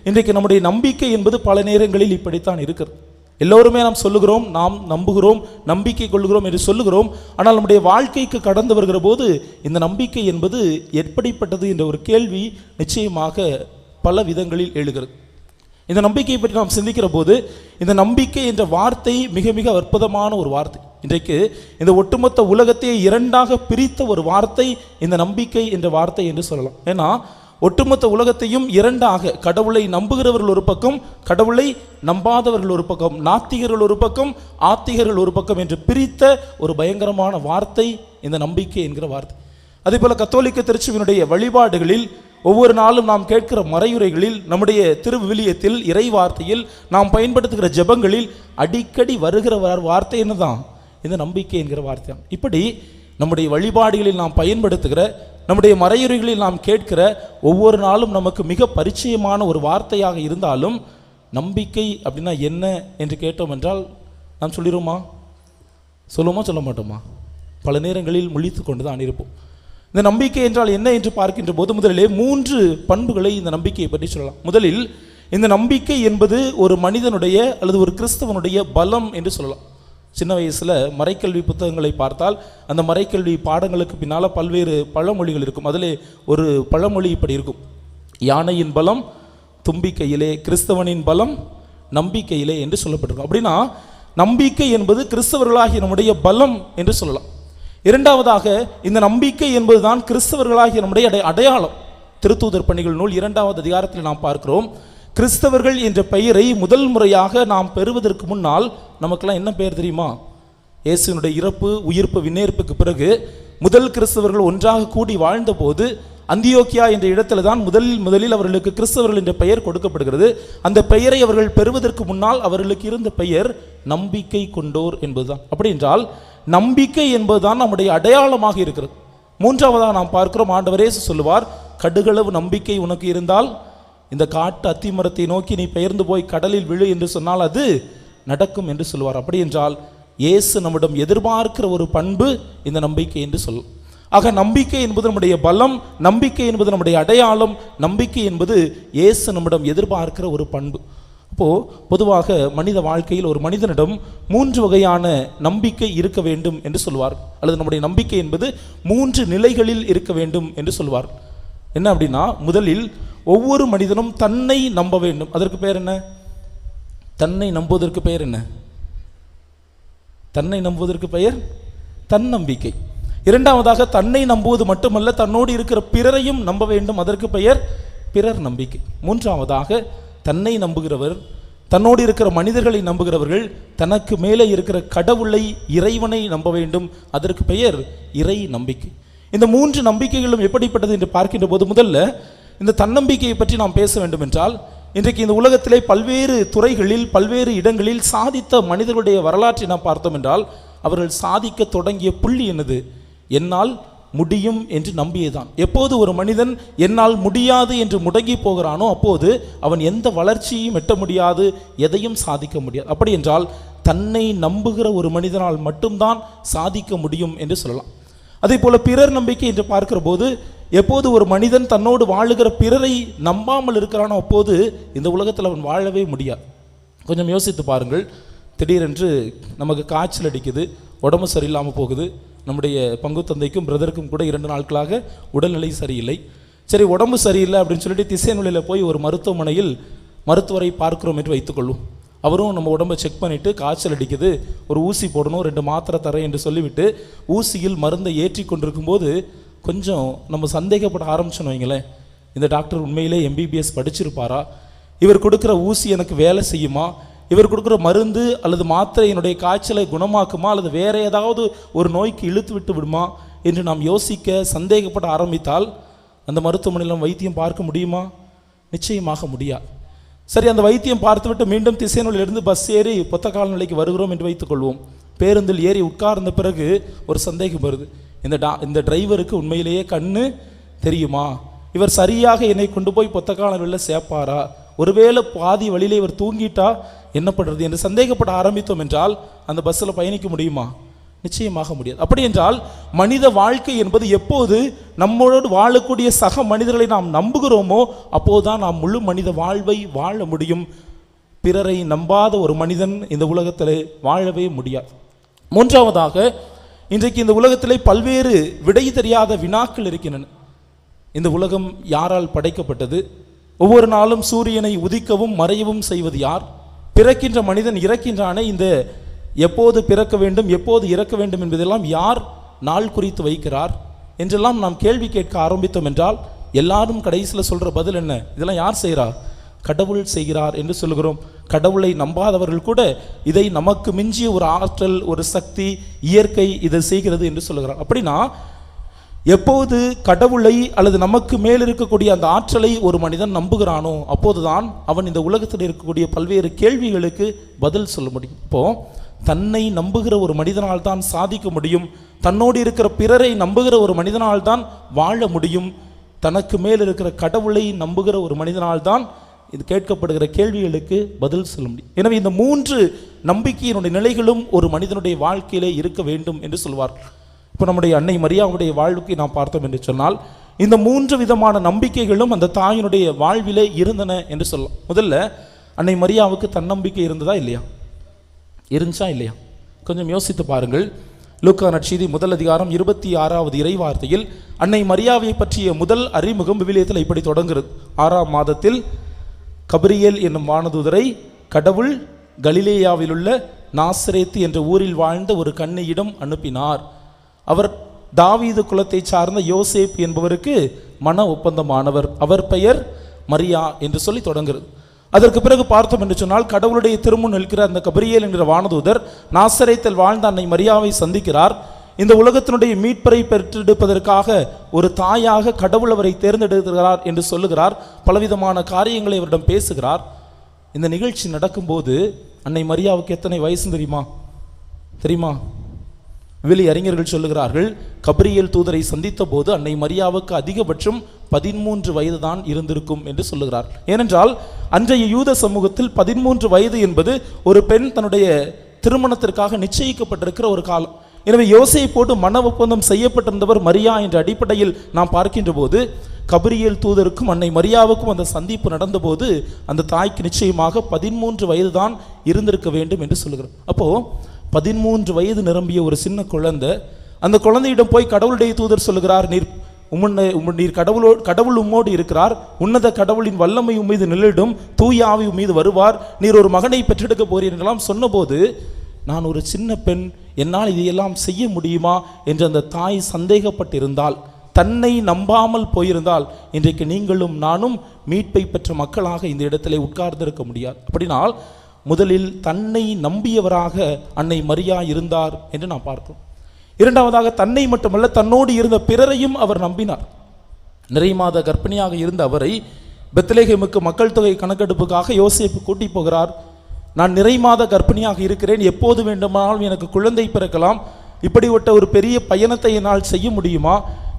இன்றைக்கு நம்முடைய நம்பிக்கை என்பது பல நேரங்களில் இப்படித்தான் இருக்கிறது. எல்லோருமே நாம் சொல்லுகிறோம், நாம் நம்புகிறோம், நம்பிக்கை கொள்கிறோம் என்று சொல்லுகிறோம். ஆனால் நம்முடைய வாழ்க்கைக்கு கடந்து வருகிற போது இந்த நம்பிக்கை என்பது எப்படிப்பட்டது என்ற ஒரு கேள்வி நிச்சயமாக பல விதங்களில் எழுகிறது. இந்த நம்பிக்கையை பற்றி நாம் சிந்திக்கிற போது இந்த நம்பிக்கை என்ற வார்த்தை மிக மிக அற்புதமான ஒரு வார்த்தை. இன்றைக்கு இந்த ஒட்டுமொத்த உலகத்தையே இரண்டாக பிரித்த ஒரு வார்த்தை இந்த நம்பிக்கை என்ற வார்த்தை என்று சொல்லலாம். ஏன்னா ஒட்டுமொத்த உலகத்தையும் இரண்டாக, கடவுளை நம்புகிறவர்கள் ஒரு பக்கம், கடவுளை நம்பாதவர்கள் ஒரு பக்கம், நாத்திகர்கள் ஒரு பக்கம், ஆத்திகர்கள் ஒரு பக்கம் என்று பிரித்த ஒரு பயங்கரமான வார்த்தை இந்த நம்பிக்கை என்கிற வார்த்தை. அதே போல கத்தோலிக்க திருச்சபையினுடைய வழிபாடுகளில் ஒவ்வொரு நாளும் நாம் கேட்கிற மறையுரைகளில், நம்முடைய திருவிவிலியத்தில், இறை வார்த்தையில், நாம் பயன்படுத்துகிற ஜெபங்களில் அடிக்கடி வருகிற வார்த்தை என்னதான்? இந்த நம்பிக்கை என்கிற வார்த்தை. இப்படி நம்முடைய வழிபாடுகளில் நாம் பயன்படுத்துகிற, நம்முடைய மறையுரைகளில் நாம் கேட்கிற ஒவ்வொரு நாளும் நமக்கு மிக பரிச்சயமான ஒரு வார்த்தையாக இருந்தாலும், நம்பிக்கை அப்படின்னா என்ன என்று கேட்டோம் என்றால் நாம் சொல்லிடுவோமா? சொல்லுவோமா சொல்ல மாட்டோமா? பல நேரங்களில் முழித்து கொண்டு தான் இருப்போம். இந்த நம்பிக்கை என்றால் என்ன என்று பார்க்கின்ற போது முதலிலே 3 பண்புகளை இந்த நம்பிக்கையை பற்றி சொல்லலாம். முதலில், இந்த நம்பிக்கை என்பது ஒரு மனிதனுடைய அல்லது ஒரு கிறிஸ்தவனுடைய பலம் என்று சொல்லலாம். சின்ன வயசில் மறைக்கல்வி புத்தகங்களை பார்த்தால் அந்த மறைக்கல்வி பாடங்களுக்கு பின்னால் பல்வேறு பழமொழிகள் இருக்கும். அதிலே ஒரு பழமொழி இப்படி இருக்கும், யானையின் பலம் தும்பிக்கையிலே, கிறிஸ்தவனின் பலம் நம்பிக்கையிலே என்று சொல்லப்பட்டிருக்கும். அப்படின்னா நம்பிக்கை என்பது கிறிஸ்தவர்களாகிய நம்முடைய பலம் என்று சொல்லலாம். இரண்டாவதாக, இந்த நம்பிக்கை என்பதுதான் கிறிஸ்தவர்களாகிய நம்முடைய அடையாளம். திருத்தூதர் பணிகள் நூல் 2வது அதிகாரத்தில் நாம் பார்க்கிறோம், கிறிஸ்தவர்கள் என்ற பெயரை முதல் முறையாக நாம் பெறுவதற்கு முன்னால் நமக்கெல்லாம் என்ன பெயர் தெரியுமா? இயேசுவினுடைய இறப்பு, உயிர்ப்பு, விண்ணேற்புக்கு பிறகு முதல் கிறிஸ்தவர்கள் ஒன்றாக கூடி வாழ்ந்த போது அந்தியோக்கியா என்ற இடத்துல தான் முதலில் அவர்களுக்கு கிறிஸ்தவர்கள் என்ற பெயர் கொடுக்கப்படுகிறது. அந்த பெயரை அவர்கள் பெறுவதற்கு முன்னால் அவர்களுக்கு இருந்த பெயர் நம்பிக்கை கொண்டோர் என்பதுதான். அப்படி என்றால் நம்பிக்கை என்பதுதான் நம்முடைய அடையாளமாக இருக்கிறது. மூன்றாவதாக நாம் பார்க்கிறோம், ஆண்டவரே சொல்லுவார், கடுகளவு நம்பிக்கை உனக்கு இருந்தால் இந்த காட்டு அத்திமரத்தை நோக்கி நீ பெயர்ந்து போய் கடலில் விழு என்று சொன்னால் அது நடக்கும் என்று சொல்லுவார். அப்படி என்றால் இயேசு நம்மிடம் எதிர்பார்க்கிற ஒரு பண்பு இந்த நம்பிக்கை என்று சொல்லும். ஆக நம்பிக்கை என்பது நம்முடைய பலம், நம்பிக்கை என்பது நம்முடைய அடையாளம், நம்பிக்கை என்பது இயேசு நம்மிடம் எதிர்பார்க்கிற ஒரு பண்பு. அப்போது பொதுவாக மனித வாழ்க்கையில் ஒரு மனிதனிடம் 3 வகையான நம்பிக்கை இருக்க வேண்டும் என்று சொல்வார், அல்லது நம்முடைய நம்பிக்கை என்பது 3 நிலைகளில் இருக்க வேண்டும் என்று சொல்வார். என்ன அப்படின்னா, முதலில் ஒவ்வொரு மனிதனும் தன்னை நம்ப வேண்டும். அதற்கு பெயர் என்ன? தன்னை நம்புவதற்கு பெயர் என்ன? தன்னை நம்புவதற்கு பெயர் தன்னம்பிக்கை. இரண்டாவதாக, தன்னை நம்புவது மட்டுமல்ல, தன்னோடு இருக்கிற பிறரையும் நம்ப வேண்டும். அதற்கு பெயர் பிறர் நம்பிக்கை. மூன்றாவதாக, தன்னை நம்புகிறவர், தன்னோடு இருக்கிற மனிதர்களை நம்புகிறவர்கள் தனக்கு மேலே இருக்கிற கடவுளை, இறைவனை நம்ப வேண்டும். அதற்கு பெயர் இறை நம்பிக்கை. இந்த 3 நம்பிக்கைகளும் எப்படிப்பட்டது என்று பார்க்கின்ற போது முதல்ல இந்த தன்னம்பிக்கையை பற்றி நாம் பேச வேண்டும் என்றால், இன்றைக்கு இந்த உலகத்திலே பல்வேறு துறைகளில், பல்வேறு இடங்களில் சாதித்த மனிதர்களுடைய வரலாற்றை நாம் பார்த்தோம் என்றால், அவர்கள் சாதிக்க தொடங்கிய புள்ளி என்னது? என்னால் முடியும் என்று நம்பியதான். எப்போது ஒரு மனிதன் என்னால் முடியாது என்று முடங்கி போகிறானோ அப்போது அவன் எந்த வளர்ச்சியையும் எட்ட முடியாது, எதையும் சாதிக்க முடியாது. அப்படி என்றால் தன்னை நம்புகிற ஒரு மனிதனால் மட்டும்தான் சாதிக்க முடியும் என்று சொல்லலாம். அதே போல பிறர் நம்பிக்கை என்று பார்க்கிற போது, எப்போது ஒரு மனிதன் தன்னோடு வாழுகிற பிறரை நம்பாமல் இருக்கிறானோ அப்போது இந்த உலகத்தில் அவன் வாழவே முடியாது. கொஞ்சம் யோசித்து பாருங்கள். திடீரென்று நமக்கு காய்ச்சல் அடிக்குது, உடம்பு சரியில்லாமல் போகுது. நம்முடைய பங்கு தந்தைக்கும் பிரதருக்கும் கூட 2 நாட்களாக உடல்நிலை சரியில்லை. சரி, உடம்பு சரியில்லை அப்படின்னு சொல்லிட்டு திசையன்வெளியில் போய் ஒரு மருத்துவமனையில் மருத்துவரை பார்க்கிறோம் என்று வைத்துக்கொள்ளும். அவரும் நம்ம உடம்பை செக் பண்ணிவிட்டு காய்ச்சல் அடிக்குது, ஒரு ஊசி போடணும், 2 மாத்திரை தரேன் என்று சொல்லிவிட்டு ஊசியில் மருந்தை ஏற்றி கொண்டிருக்கும் போது கொஞ்சம் நம்ம சந்தேகப்பட ஆரம்பிச்சோன்னு வைங்களேன். இந்த டாக்டர் உண்மையிலே MBBS படிச்சிருப்பாரா? இவர் கொடுக்குற ஊசி எனக்கு வேலை செய்யுமா? இவர் கொடுக்குற மருந்து அல்லது மாத்திரை என்னுடைய காய்ச்சலை குணமாக்குமா அல்லது வேறு ஏதாவது ஒரு நோய்க்கு இழுத்து விட்டு விடுமா என்று நாம் யோசிக்க சந்தேகப்பட ஆரம்பித்தால் அந்த மருத்துவமனையில் வைத்தியம் பார்க்க முடியுமா? நிச்சயமாக முடியாது. சரி, அந்த வைத்தியம் பார்த்துவிட்டு மீண்டும் திசையன்வெளியிலிருந்து பஸ் ஏறி பொத்தக்கால நிலைக்கு வருகிறோம் என்று வைத்துக்கொள்வோம். பேருந்தில் ஏறி உட்கார்ந்த பிறகு ஒரு சந்தேகம் வருது. இந்த டிரைவருக்கு உண்மையிலேயே கண்ணு தெரியுமா? இவர் சரியாக என்னை கொண்டு போய் பொத்தக்கால நிலையில் சேர்ப்பாரா? ஒருவேளை பாதி வழியிலே இவர் தூங்கிட்டா என்ன பண்ணுறது என்று சந்தேகப்பட ஆரம்பித்தோம் என்றால் அந்த பஸ்ஸில் பயணிக்க முடியுமா? நிச்சயமாக முடியாது. அப்படி என்றால் மனித வாழ்க்கை என்பது எப்போது நம்மளோடு வாழக்கூடிய சக மனிதர்களை நாம் நம்புகிறோமோ அப்போதுதான் நாம் முழு மனித வாழ்வை வாழ முடியும். பிறரை நம்பாத ஒரு மனிதன் இந்த உலகத்திலே வாழவே முடியாது. மூன்றாவதாக, இன்றைக்கு இந்த உலகத்திலே பல்வேறு விடை தெரியாத வினாக்கள் இருக்கின்றன. இந்த உலகம் யாரால் படைக்கப்பட்டது? ஒவ்வொரு நாளும் சூரியனை உதிக்கவும் மறையவும் செய்வது யார்? பிறக்கின்ற மனிதன் இறக்கின்றானே, இந்த எப்போது பிறக்க வேண்டும் எப்போது இறக்க வேண்டும் என்பதெல்லாம் யார் நாள் குறித்து வைக்கிறார் என்றெல்லாம் நாம் கேள்வி கேட்க ஆரம்பித்தோம் என்றால் எல்லாரும் கடைசியில் சொல்கிற பதில் என்ன? இதெல்லாம் யார் செய்கிறார்? கடவுள் செய்கிறார் என்று சொல்கிறோம். கடவுளை நம்பாதவர்கள் கூட இதை நமக்கு மிஞ்சிய ஒரு ஆற்றல், ஒரு சக்தி, இயற்கை இதை செய்கிறது என்று சொல்கிறார். அப்படின்னா எப்போது கடவுளை அல்லது நமக்கு மேல் இருக்கக்கூடிய அந்த ஆற்றலை ஒரு மனிதன் நம்புகிறானோ அப்போதுதான் அவன் இந்த உலகத்தில் இருக்கக்கூடிய பல்வேறு கேள்விகளுக்கு பதில் சொல்ல முடியும். இப்போ தன்னை நம்புகிற ஒரு மனிதனால் தான் சாதிக்க முடியும். தன்னோடு இருக்கிற பிறரை நம்புகிற ஒரு மனிதனால் தான் வாழ முடியும். தனக்கு மேல் இருக்கிற கடவுளை நம்புகிற ஒரு மனிதனால் தான் இது கேட்கப்படுகிற கேள்விகளுக்கு பதில் சொல்ல முடியும். எனவே இந்த 3 நம்பிக்கையினுடைய நிலைகளும் ஒரு மனிதனுடைய வாழ்க்கையிலே இருக்க வேண்டும் என்று சொல்வார். இப்போ நம்முடைய அன்னை மரியாவுடைய வாழ்க்கை நாம் பார்த்தோம் என்று சொன்னால் இந்த 3 விதமான நம்பிக்கைகளும் அந்த தாயினுடைய வாழ்விலே இருந்தன என்று சொல்லலாம். முதல்ல, அன்னை மரியாவுக்கு தன்னம்பிக்கை இருந்ததா இல்லையா? இருந்துச்சா இல்லையா? கொஞ்சம் யோசித்து பாருங்கள். லூக்கா நற்செய்தி 1 அதிகாரம் 26வது இறைவார்த்தையில் அன்னை மரியாவை பற்றிய முதல் அறிமுகம் விவிலியத்தில் இப்படி தொடங்குகிறது. 6ஆம் மாதத்தில் கபிரியேல் என்னும் வானதூதரை கடவுள் கலிலேயாவில் உள்ள நாசரேத்து என்ற ஊரில் வாழ்ந்த ஒரு கன்னியிடம் அனுப்பினார். அவர் தாவீது குலத்தை சார்ந்த யோசேப் என்பவருக்கு மன ஒப்பந்தமானவர். அவர் பெயர் மரியா என்று சொல்லி தொடங்குகிறது. அதற்கு பிறகு பார்த்தோம் என்று சொன்னால் கடவுளுடைய திருமுன் நிற்கிற அந்த கபிரியேல் என்கிற வானதூதர் நாசரேத்தில் வாழ்ந்த அன்னை மரியாவை சந்திக்கிறார். இந்த உலகத்தினுடைய மீட்பரை பெற்றெடுப்பதற்காக ஒரு தாயாக கடவுள் அவரை தேர்ந்தெடுக்கிறார் என்று சொல்லுகிறார். பலவிதமான காரியங்களை அவரிடம் பேசுகிறார். இந்த நிகழ்ச்சி நடக்கும்போது அன்னை மரியாவுக்கு எத்தனை வயசு தெரியுமா? வெளி அறிஞர்கள் சொல்லுகிறார்கள், கபிரியேல் தூதரை சந்தித்த போது அன்னை மரியாவுக்கு அதிகபட்சம் 13 வயது தான் இருந்திருக்கும் என்று சொல்லுகிறார். ஏனென்றால் அன்றைய யூத சமூகத்தில் 13 வயது என்பது ஒரு பெண் தன்னுடைய திருமணத்திற்காக நிச்சயிக்கப்பட்டிருக்கிற ஒரு காலம். எனவே யோசேப்போடு மன ஒப்பந்தம் செய்யப்பட்டிருந்தவர் மரியா என்ற அடிப்படையில் நாம் பார்க்கின்ற போது கபிரியேல் தூதருக்கும் அன்னை மரியாவுக்கும் அந்த சந்திப்பு நடந்தபோது அந்த தாய்க்கு நிச்சயமாக 13 வயது தான் இருந்திருக்க வேண்டும் என்று சொல்லுகிறார். அப்போ 13 வயது நிரம்பிய ஒரு சின்ன குழந்தை, அந்த குழந்தையிடம் போய் கடவுளுடைய தூதர் சொல்லுகிறார், நீர் கடவுள் உம்மோடு இருக்கிறார், உன்னத கடவுளின் வல்லமை உம்மீது நிழலிடும், தூய ஆவி உம்மீது வருவார், நீர் ஒரு மகனை பெற்றெடுக்க போறீர் என்றெல்லாம் சொன்னபோது நான் ஒரு சின்ன பெண், என்னால் இதையெல்லாம் செய்ய முடியுமா என்று அந்த தாய் சந்தேகப்பட்டிருந்தால், தன்னை நம்பாமல் போயிருந்தால் இன்றைக்கு நீங்களும் நானும் மீட்பை பெற்ற மக்களாக இந்த இடத்திலே உட்கார்ந்திருக்க முடியாது. அப்படினால் முதலில் தன்னை நம்பியவராக அன்னை மரியா இருந்தார் என்று நாம் பார்க்கிறோம். இரண்டாவதாக, தன்னை மட்டுமல்ல தன்னோடு இருந்த பிறரையும் அவர் நம்பினார். நிறை மாத கர்ப்பிணியாக இருந்த அவரை பெத்லகேமுக்கு மக்கள் தொகை கணக்கெடுப்புக்காக யோசேப்பு கூட்டி போகிறார். நான் நிறை மாத கர்ப்பிணியாக இருக்கிறேன், எப்போது வேண்டுமானாலும் எனக்கு குழந்தை பிறக்கலாம், இப்படிப்பட்ட ஒரு பெரிய பயணத்தை என்னால் செய்ய முடியுமா?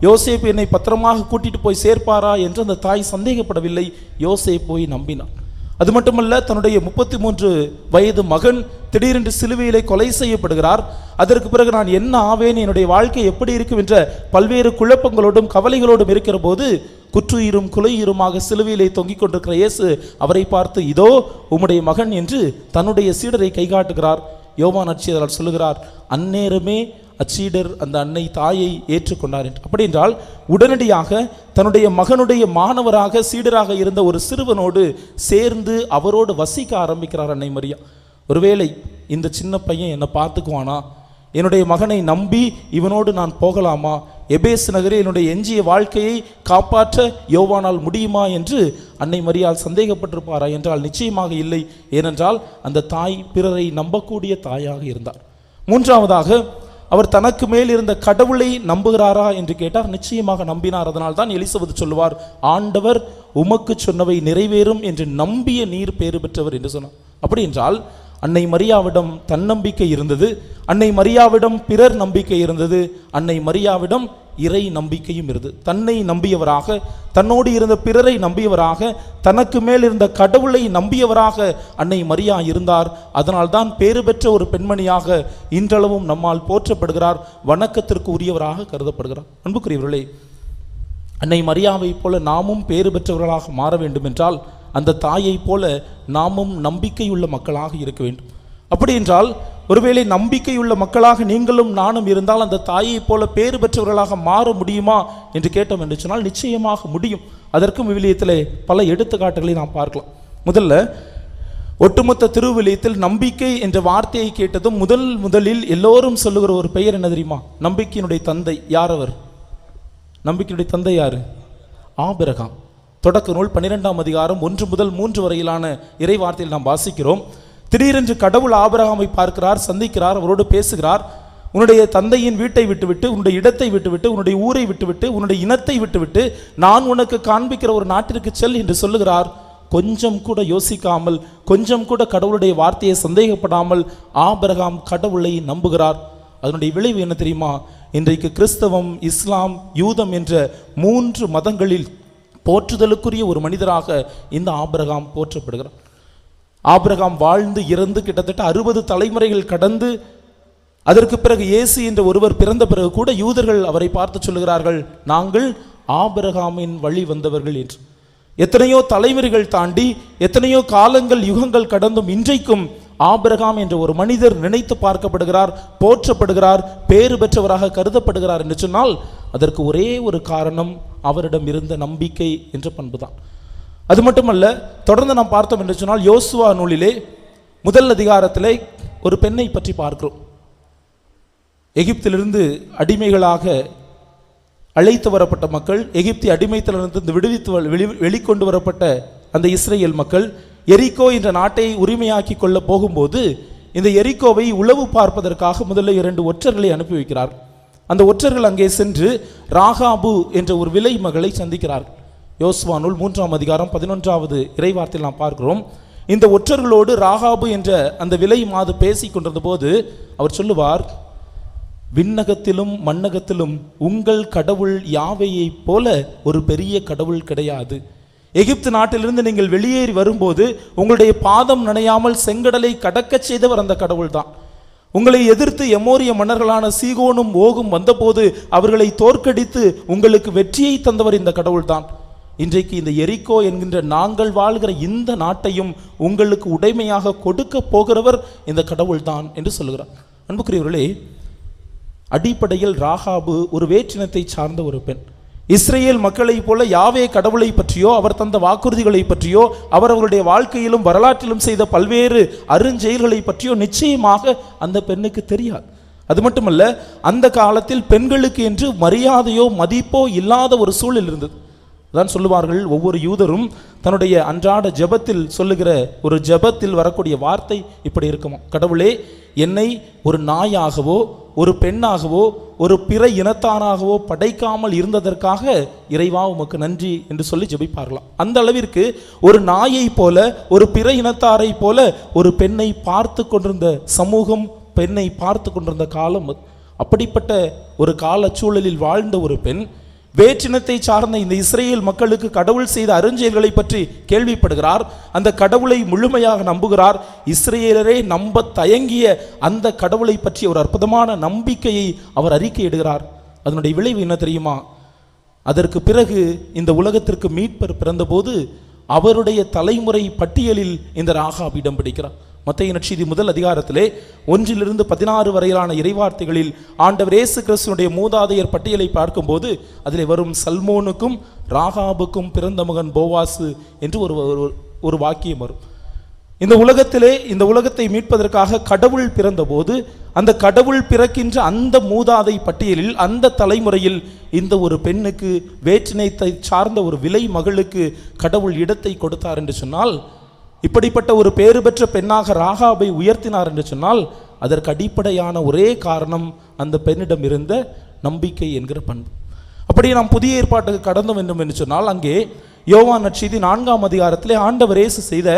யோசேப்பு என்னை பத்திரமாக கூட்டிட்டு போய் சேர்ப்பாரா என்று அந்த தாய் சந்தேகப்படவில்லை. யோசேப்பு போய் நம்பினார். அது மட்டுமல்ல, தன்னுடைய 33 வயது மகன் திடீரென்று சிலுவையிலே கொலை செய்யப்படுகிறார். அதற்கு பிறகு நான் என்ன ஆவேன், என்னுடைய வாழ்க்கை எப்படி இருக்கும் என்ற பல்வேறு குழப்பங்களோடும் கவலைகளோடும் இருக்கிற போது குற்றுயிரும் குலையுருமாக சிலுவையிலே தொங்கிக் கொண்டிருக்கிற இயேசு அவரை பார்த்து, இதோ உம்முடைய மகன் என்று தன்னுடைய சீடரை கைகாட்டுகிறார். யோவான் அச்சியரால் சொல்லுகிறார், அந்நேரமே அச்சீடர் அந்த அன்னை தாயை ஏற்றுக்கொண்டார் என்று. அப்படி என்றால் உடனடியாக தன்னுடைய மகனுடைய மாணவராக சீடராக இருந்த ஒரு சிறுவனோடு சேர்ந்து அவரோடு வசிக்க ஆரம்பிக்கிறார் அன்னை மரியா. ஒருவேளை இந்த சின்ன பையன் என்னை பார்த்துக்குவானா, என்னுடைய மகனை நம்பி இவனோடு நான் போகலாமா, எபேஸ் நகரில் என்னுடைய எஞ்சிய வாழ்க்கையை காப்பாற்ற யோவானால் முடியுமா என்று அன்னை மரியாள் சந்தேகப்பட்டிருப்பாரா என்றால் நிச்சயமாக இல்லை. ஏனென்றால் அந்த தாய் பிறரை நம்பக்கூடிய தாயாக இருந்தார். மூன்றாவதாக, அவர் தனக்கு மேல் இருந்த கடவுளை நம்புகிறாரா என்று கேட்டார். நிச்சயமாக நம்பினார். அதனால் தான் எலிசபெத் சொல்லுவார், ஆண்டவர் உமக்கு சொன்னவை நிறைவேறும் என்று நம்பிய நீர் பேறு பெற்றவர் என்று சொன்னார். அப்படி என்றால் அன்னை மரியாவிடம் தன்னம்பிக்கை இருந்தது, அன்னை மரியாவிடம் பிறர் நம்பிக்கை இருந்தது, அன்னை மரியாவிடம் இறை நம்பிக்கையும் இருந்தது. தன்னை நம்பியவராக, தன்னோடு இருந்த பிறரை நம்பியவராக, தனக்கு மேல் இருந்த கடவுளை நம்பியவராக அன்னை மரியா இருந்தார். அதனால்தான் பேறு பெற்ற ஒரு பெண்மணியாக இன்றளவும் நம்மால் போற்றப்படுகிறார், வணக்கத்திற்கு உரியவராக கருதப்படுகிறார். அன்புக்குரியவர்களே, அன்னை மரியாவை போல நாமும் பேறு பெற்றவர்களாக மாற வேண்டும் என்றால் அந்த தாயை போல நாமும் நம்பிக்கையுள்ள மக்களாக இருக்க வேண்டும். அப்படி என்றால் ஒருவேளை நம்பிக்கையுள்ள மக்களாக நீங்களும் நானும் இருந்தால் அந்த தாயை போல பேறு பெற்றவர்களாக மாற முடியுமா என்று கேட்டோம் என்று சொன்னால் நிச்சயமாக முடியும். அதற்கும் விவிலியத்திலே பல எடுத்துக்காட்டுகளை நாம் பார்க்கலாம். முதல்ல, ஒட்டுமொத்த திருவிலியத்தில் நம்பிக்கை என்ற வார்த்தையை கேட்டதும் முதலில் எல்லோரும் சொல்லுகிற ஒரு பெயர் என்ன தெரியுமா? நம்பிக்கையினுடைய தந்தை. யார் அவர்? நம்பிக்கையுடைய தந்தை யாரு? ஆபிரகாம். தொடக்க நூல் 12ஆம் அதிகாரம் 1 முதல் 3 வரையிலான இறை வார்த்தையில் நாம் வாசிக்கிறோம். திடீரென்று கடவுள் ஆபிரகாமை பார்க்கிறார், சந்திக்கிறார், அவரோடு பேசுகிறார். உன்னுடைய தந்தையின் வீட்டை விட்டுவிட்டு, உன்னுடைய இடத்தை விட்டுவிட்டு, உன்னுடைய ஊரை விட்டுவிட்டு, உன்னுடைய இனத்தை விட்டுவிட்டு நான் உனக்கு காண்பிக்கிற ஒரு நாட்டிற்கு செல் என்று சொல்லுகிறார். கொஞ்சம் கூட யோசிக்காமல், கொஞ்சம் கூட கடவுளுடைய வார்த்தையை சந்தேகப்படாமல் ஆபிரகாம் கடவுளை நம்புகிறார். அதனுடைய விளைவு என்ன தெரியுமா? இன்றைக்கு கிறிஸ்தவம், இஸ்லாம், யூதம் என்ற 3 மதங்களில் போற்றுதலுக்குரிய ஒரு மனிதராக இந்த ஆபிரகாம் போற்றப்படுகிறார். ஆபிரகாம் வாழ்ந்து இறந்து கிட்டத்தட்ட 60 தலைமுறைகள் கடந்து அதற்கு பிறகு இயேசு என்ற ஒருவர் பிறந்த பிறகு கூட யூதர்கள் அவரை பார்த்து சொல்லுகிறார்கள், நாங்கள் ஆபிரகாமின் வழி வந்தவர்கள் என்று. எத்தனையோ தலைமுறைகள் தாண்டி, எத்தனையோ காலங்கள், யுகங்கள் கடந்தும் இன்றைக்கும் ஆபிரகாம் என்ற ஒரு மனிதர் நினைத்து பார்க்கப்படுகிறார், போற்றப்படுகிறார், பேறு பெற்றவராக கருதப்படுகிறார் என்று சொன்னால் அதற்கு ஒரே ஒரு காரணம், அவரிடம் இருந்த நம்பிக்கை என்ற பண்புதான். அது மட்டுமல்ல, தொடர்ந்து நாம் பார்த்தோம் என்று சொன்னால் யோசுவா நூலிலே 1 அதிகாரத்திலே ஒரு பெண்ணை பற்றி பார்க்கிறோம். எகிப்திலிருந்து அடிமைகளாக அழைத்து வரப்பட்ட மக்கள், எகிப்தி அடிமைத்திலிருந்து விடுவித்து வெளிக்கொண்டு வரப்பட்ட அந்த இஸ்ரேல் மக்கள் எரிகோ என்ற நாட்டை உரிமையாக்கி கொள்ள போகும்போது இந்த எரிகோவை உளவு பார்ப்பதற்காக முதல்ல 2 ஒற்றர்களை அனுப்பி வைக்கிறார். அந்த ஒற்றர்கள் அங்கே சென்று ராகாபு என்ற ஒரு விலை மகளை சந்திக்கிறார்கள். யோசுவா நூல் 3ஆம் அதிகாரம் 11வது இறைவார்த்தையில் நாம் பார்க்கிறோம். இந்த ஒற்றர்களோடு ராகாபு என்ற அந்த விலை மாது பேசி கொண்டிருந்த போது அவர் சொல்லுவார், விண்ணகத்திலும் மண்ணகத்திலும் உங்கள் கடவுள் யாவையை போல ஒரு பெரிய கடவுள் கிடையாது. எகிப்து நாட்டிலிருந்து நீங்கள் வெளியேறி வரும்போது உங்களுடைய பாதம் நனையாமல் செங்கடலை கடக்கச் செய்தவர் அந்த கடவுள் தான். உங்களை எதிர்த்து எமோரிய மன்னர்களான சீகோனும் ஓகும் வந்தபோது அவர்களை தோற்கடித்து உங்களுக்கு வெற்றியை தந்தவர் இந்த கடவுள் தான். இன்றைக்கு இந்த எரிகோ என்கின்ற நாங்கள் வாழ்கிற இந்த நாட்டையும் உங்களுக்கு உடைமையாக கொடுக்க போகிறவர் இந்த கடவுள் தான் என்று சொல்லுகிறார். அன்புக்குரியவர்களே, அடிப்படையில் ராகாபு ஒரு வேற்றினத்தை சார்ந்த ஒரு பெண். இஸ்ரேல் மக்களை போல யாவே கடவுளை பற்றியோ, அவர் தந்த வாக்குறுதிகளை பற்றியோ, அவர் அவருடைய வாழ்க்கையிலும் வரலாற்றிலும் செய்த பல்வேறு அருஞ்செயல்களை பற்றியோ நிச்சயமாக அந்த பெண்ணுக்கு தெரியாது. அது மட்டுமல்ல, அந்த காலத்தில் பெண்களுக்கு என்று மரியாதையோ மதிப்போ இல்லாத ஒரு சூழல் இருந்தது. அதான் சொல்லுவார்கள், ஒவ்வொரு யூதரும் தன்னுடைய அன்றாட ஜெபத்தில் சொல்லுகிற ஒரு ஜெபத்தில் வரக்கூடிய வார்த்தை இப்படி இருக்குமா: கடவுளே, என்னை ஒரு நாயாகவோ ஒரு பெண்ணாகவோ ஒரு பிற இனத்தானாகவோ படைக்காமல் இருந்ததற்காக இறைவா உமக்கு நன்றி என்று சொல்லி ஜெபிப்பார்களாம். அந்த அளவிற்கு ஒரு நாயை போல, ஒரு பிற இனத்தாரை போல ஒரு பெண்ணை பார்த்து கொண்டிருந்த சமூகம், பெண்ணை பார்த்து கொண்டிருந்த காலம். அப்படிப்பட்ட ஒரு கால சூழலில் வாழ்ந்த ஒரு பெண் வேற்றினத்தை சார்ந்த இந்த இஸ்ரேல் மக்களுக்கு கடவுள் செய்த அருஞ்செயல்களை பற்றி கேள்விப்படுகிறார். அந்த கடவுளை முழுமையாக நம்புகிறார். இஸ்ரேலரே நம்ப தயங்கிய அந்த கடவுளை பற்றி ஒரு அற்புதமான நம்பிக்கையை அவர் அறிக்கையிடுகிறார். அதனுடைய விளைவு என்ன தெரியுமா? அதற்கு பிறகு இந்த உலகத்திற்கு மீட்பர் பிறந்தபோது அவருடைய தலைமுறை பட்டியலில் இந்த ராகாப் இடம் பிடிக்கிறார். மத்தேயு நற்செய்தி முதல் அதிகாரத்திலே 1-16 வரையிலான இறைவார்த்தைகளில் ஆண்டவர் இயேசு கிறிஸ்துவினுடைய மூதாதையர் பட்டியலை பார்க்கும்போது அதிலே வரும் சல்மோனுக்கும் ராகாபுக்கும் பிறந்த மகன் போவாசு என்று ஒரு வாக்கியம் வரும். இந்த உலகத்தை மீட்பதற்காக கடவுள் பிறந்தபோது அந்த கடவுள் பிறக்கின்ற அந்த மூதாதை பட்டியலில் அந்த தலைமுறையில் இந்த ஒரு பெண்ணுக்கு, வேற்றினத்தை சார்ந்த ஒரு விலை மகளுக்கு கடவுள் இடத்தை கொடுத்தார் என்று சொன்னால், இப்படிப்பட்ட ஒரு பேறு பெற்ற பெண்ணாக ராகாபை உயர்த்தினார் என்று சொன்னால் அதற்கு அடிப்படையான ஒரே காரணம் அந்த பெண்ணிடம் இருந்த நம்பிக்கை என்கிற பண்பு. அப்படியே நாம் புதிய ஏற்பாட்டுக்கு கடந்து வேண்டும் என்று சொன்னால் அங்கே யோவான் நற்செய்தி 4ஆம் அதிகாரத்திலே ஆண்டவர் இயேசு செய்த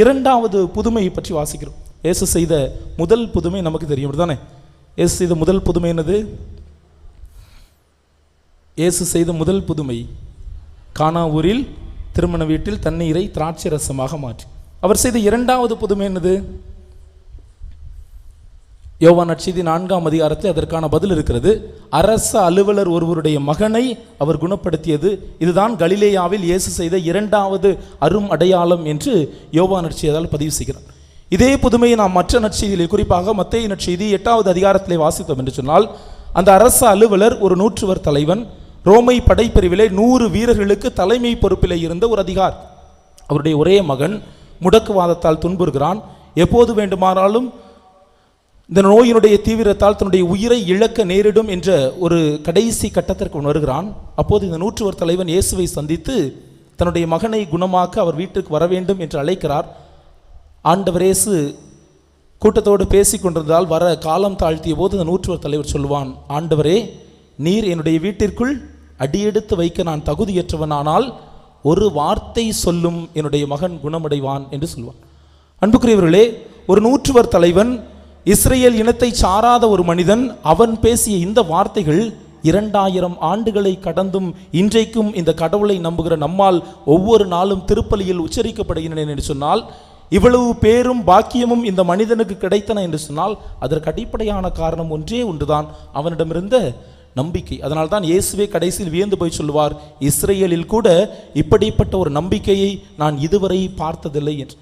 2வது புதுமையை பற்றி வாசிக்கிறோம். இயேசு செய்த முதல் புதுமை நமக்கு தெரியும் தானே? இயேசு செய்த முதல் புதுமை என்னது? இயேசு செய்த முதல் புதுமை கானா ஊரில் திருமண வீட்டில் தண்ணீரை திராட்சை ரசமாக மாற்றி. அவர் செய்த 2வது புதுமை என்னது? யோவான் நற்செய்தி 4ஆம் அதிகாரத்தில் அதற்கான பதில் இருக்கிறது. அரச அலுவலர் ஒருவருடைய மகனை அவர் குணப்படுத்தியது. இதுதான் கலிலேயாவில் இயேசு செய்த 2வது அரும் அடையாளம் என்று யோவான் நற்செய்தியால் பதிவு செய்கிறார். இதே புதுமையை நாம் மற்ற நற்செய்திகளில், குறிப்பாக மத்தேயு நற்செய்தி 8வது அதிகாரத்திலே வாசித்தோம் என்று சொன்னால், அந்த அரச அலுவலர் ஒரு நூற்றுவர் தலைவன், ரோமை படைப்பிரிவிலே 100 வீரர்களுக்கு தலைமை பொறுப்பிலே இருந்த ஒரு அதிகார். அவருடைய ஒரே மகன் முடக்குவாதத்தால் துன்புறுகிறான். எப்போது வேண்டுமானாலும் இந்த நோயினுடைய தீவிரத்தால் தன்னுடைய உயிரை இழக்க நேரிடும் என்ற ஒரு கடைசி கட்டத்திற்கு வருகிறான். அப்போது இந்த நூற்றுவர் தலைவன் இயேசுவை சந்தித்து தன்னுடைய மகனை குணமாக்க அவர் வீட்டுக்கு வர வேண்டும் என்று அழைக்கிறார். ஆண்டவர் இயேசு கூட்டத்தோடு பேசி கொண்டிருந்தால் வர காலம் தாழ்த்திய போது இந்த நூற்றுவர் தலைவர் சொல்லுவான், ஆண்டவரே, நீர் என்னுடைய வீட்டிற்குள் அடியெடுத்து வைக்க நான் தகுதியற்றவனானால் ஒரு வார்த்தை சொல்லும், என்னுடைய மகன் குணமடைவான் என்று சொல்வான். அன்புக்குரியவர்களே, ஒரு நூற்றுவர் தலைவன், இஸ்ரேல் இனத்தை சாராத ஒரு மனிதன், அவன் பேசிய இந்த வார்த்தைகள் 2000 ஆண்டுகளை கடந்தும் இன்றைக்கும் இந்த கடவுளை நம்புகிற நம்மால் ஒவ்வொரு நாளும் திருப்பலியில் உச்சரிக்கப்படுகின்றன என்று சொன்னால், இவ்வளவு பேரும் பாக்கியமும் இந்த மனிதனுக்கு கிடைத்தன என்று சொன்னால் அதற்கு அடிப்படையான காரணம் ஒன்றே ஒன்றுதான், அவனிடமிருந்த நம்பிக்கை. அதனால் தான் இயேசுவே கடைசியில் வியந்து போய் சொல்லுவார், இஸ்ரேலில் கூட இப்படிப்பட்ட ஒரு நம்பிக்கையை நான் இதுவரை பார்த்ததில்லை என்று.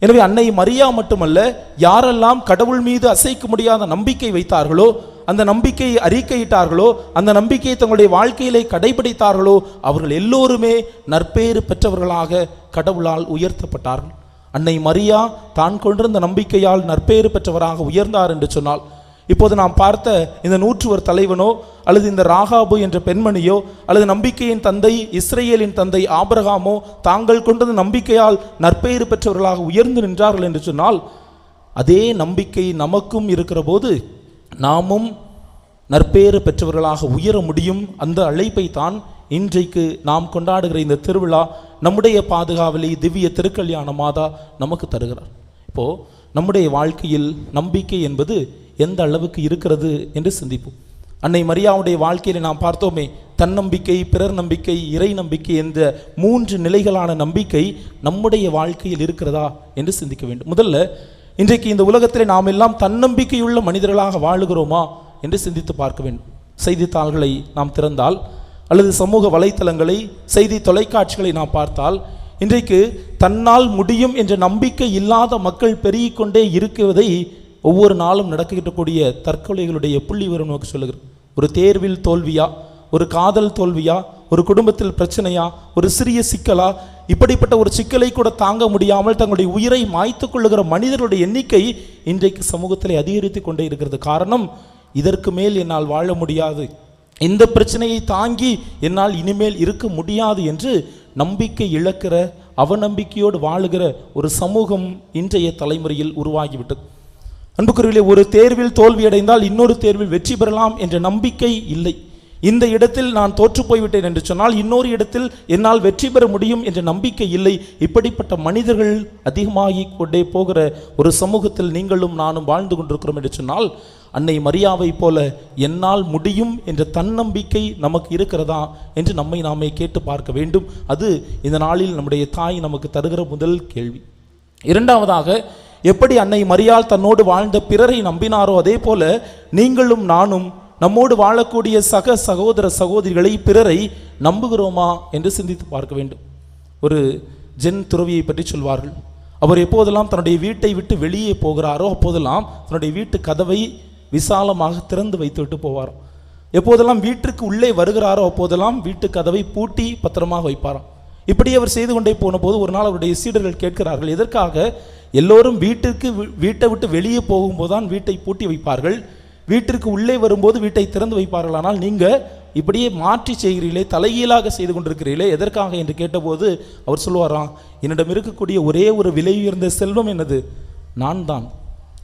எனவே அன்னை மரியா மட்டுமல்ல, யாரெல்லாம் கடவுள் மீது அசைக்க முடியாத நம்பிக்கை வைத்தார்களோ, அந்த நம்பிக்கையை அறிக்கையிட்டார்களோ, அந்த நம்பிக்கையை தங்களுடைய வாழ்க்கையிலே கடைபிடித்தார்களோ, அவர்கள் எல்லோருமே நற்பேறு பெற்றவர்களாக கடவுளால் உயர்த்தப்பட்டார்கள். அன்னை மரியா தான் கொண்டிருந்த நம்பிக்கையால் நற்பேறு பெற்றவராக உயர்ந்தார் என்று சொன்னால், இப்போது நாம் பார்த்த இந்த நூற்றுவர் தலைவனோ அல்லது இந்த ராகாபு என்ற பெண்மணியோ அல்லது நம்பிக்கையின் தந்தை இஸ்ரேலின் தந்தை ஆபிரகாமோ தாங்கள் கொண்டது நம்பிக்கையால் நற்பெயர் பெற்றவர்களாக உயர்ந்து நின்றார்கள் என்று சொன்னால், அதே நம்பிக்கை நமக்கும் இருக்கிற போது நாமும் நற்பெயர் பெற்றவர்களாக உயர முடியும். அந்த அழைப்பை தான் இன்றைக்கு நாம் கொண்டாடுகிற இந்த திருவிழா, நம்முடைய பாதுகாவலி திவ்ய திருக்கல்யாண மாதா நமக்கு தருகிறார். இப்போது நம்முடைய வாழ்க்கையில் நம்பிக்கை என்பது எந்த அளவுக்கு இருக்கிறது என்று சிந்திப்போம். அன்னை மரியாவுடைய வாழ்க்கையில் நாம் பார்த்தோமே, தன்னம்பிக்கை, பிறர் நம்பிக்கை, இறை நம்பிக்கை என்ற 3 நிலைகளான நம்பிக்கை நம்முடைய வாழ்க்கையில் இருக்கிறதா என்று சிந்திக்க வேண்டும். முதல்ல, இன்றைக்கு இந்த உலகத்தில் நாம் எல்லாம் தன்னம்பிக்கையுள்ள மனிதர்களாக வாழுகிறோமா என்று சிந்தித்து பார்க்க வேண்டும். செய்தித்தாள்களை நாம் திறந்தால் அல்லது சமூக வலைத்தளங்களை, செய்தி தொலைக்காட்சிகளை நாம் பார்த்தால், இன்றைக்கு தன்னால் முடியும் என்ற நம்பிக்கை இல்லாத மக்கள் பெருகிக்கொண்டே இருக்குவதை ஒவ்வொரு நாளும் நடக்கக்கூடிய தற்கொலைகளுடைய புள்ளி விவரம் நமக்கு சொல்லுகிறது. ஒரு தேர்வில் தோல்வியா, ஒரு காதல் தோல்வியா, ஒரு குடும்பத்தில் பிரச்சனையா, ஒரு சிறிய சிக்கலா, இப்படிப்பட்ட ஒரு சிக்கலை கூட தாங்க முடியாமல் தங்களுடைய உயிரை மாய்த்து கொள்ளுகிற மனிதர்களுடைய எண்ணிக்கை இன்றைக்கு சமூகத்தில் அதிகரித்து கொண்டே இருக்கிறது. காரணம், இதற்கு மேல் என்னால் வாழ முடியாது, இந்த பிரச்சனையை தாங்கி என்னால் இனிமேல் இருக்க முடியாது என்று நம்பிக்கை இழக்கிற, அவநம்பிக்கையோடு வாழுகிற ஒரு சமூகம் இன்றைய தலைமுறையில் உருவாகிவிட்டது. அன்புக்குரியவர்களே, ஒரு தேர்வில் தோல்வியடைந்தால் இன்னொரு தேர்வில் வெற்றி பெறலாம் என்ற நம்பிக்கை இல்லை. இந்த இடத்தில் நான் தோற்று போய்விட்டேன் என்று சொன்னால் இன்னொரு இடத்தில் என்னால் வெற்றி பெற முடியும் என்ற நம்பிக்கை இல்லை. இப்படிப்பட்ட மனிதர்கள் அதிகமாகி கொண்டே போகிற ஒரு சமூகத்தில் நீங்களும் நானும் வாழ்ந்து கொண்டிருக்கிறோம் என்று சொன்னால், அன்னை மரியாவை போல என்னால் முடியும் என்ற தன்னம்பிக்கை நமக்கு இருக்கிறதா என்று நம்மை நாமே கேட்டு பார்க்க வேண்டும். அது இந்த நாளில் நம்முடைய தாய் நமக்கு தருகிற முதல் கேள்வி. இரண்டாவதாக, எப்படி அன்னை மரியாள் தன்னோடு வாழ்ந்த பிறரை நம்பினாரோ அதே போல நீங்களும் நானும் நம்மோடு வாழக்கூடிய சக சகோதர சகோதரிகளை, பிறரை நம்புகிறோமா என்று சிந்தித்து பார்க்க வேண்டும். ஒரு ஜென் துறவியை பற்றி சொல்வார்கள். அவர் எப்போதெல்லாம் தன்னுடைய வீட்டை விட்டு வெளியே போகிறாரோ அப்போதெல்லாம் தன்னுடைய வீட்டு கதவை விசாலமாக திறந்து வைத்துவிட்டு போவாராம். எப்போதெல்லாம் வீட்டிற்கு உள்ளே வருகிறாரோ அப்போதெல்லாம் வீட்டு கதவை பூட்டி பத்திரமாக வைப்பாராம். இப்படி அவர் செய்து கொண்டே போன போது ஒரு நாள் அவருடைய சீடர்கள் கேட்கிறார்கள், எதற்காக எல்லோரும் வீட்டை விட்டு வெளியே போகும்போதுதான் வீட்டை பூட்டி வைப்பார்கள், வீட்டிற்கு உள்ளே வரும்போது வீட்டை திறந்து வைப்பார்கள், ஆனால் நீங்கள் இப்படியே மாற்றி செய்கிறீர்களே, தலைகீழாக செய்து கொண்டிருக்கிறீர்களே, எதற்காக என்று கேட்டபோது அவர் சொல்லுவாராம், என்னிடம் இருக்கக்கூடிய ஒரே ஒரு விலை உயர்ந்த செல்வம் என்னது? நான் தான்.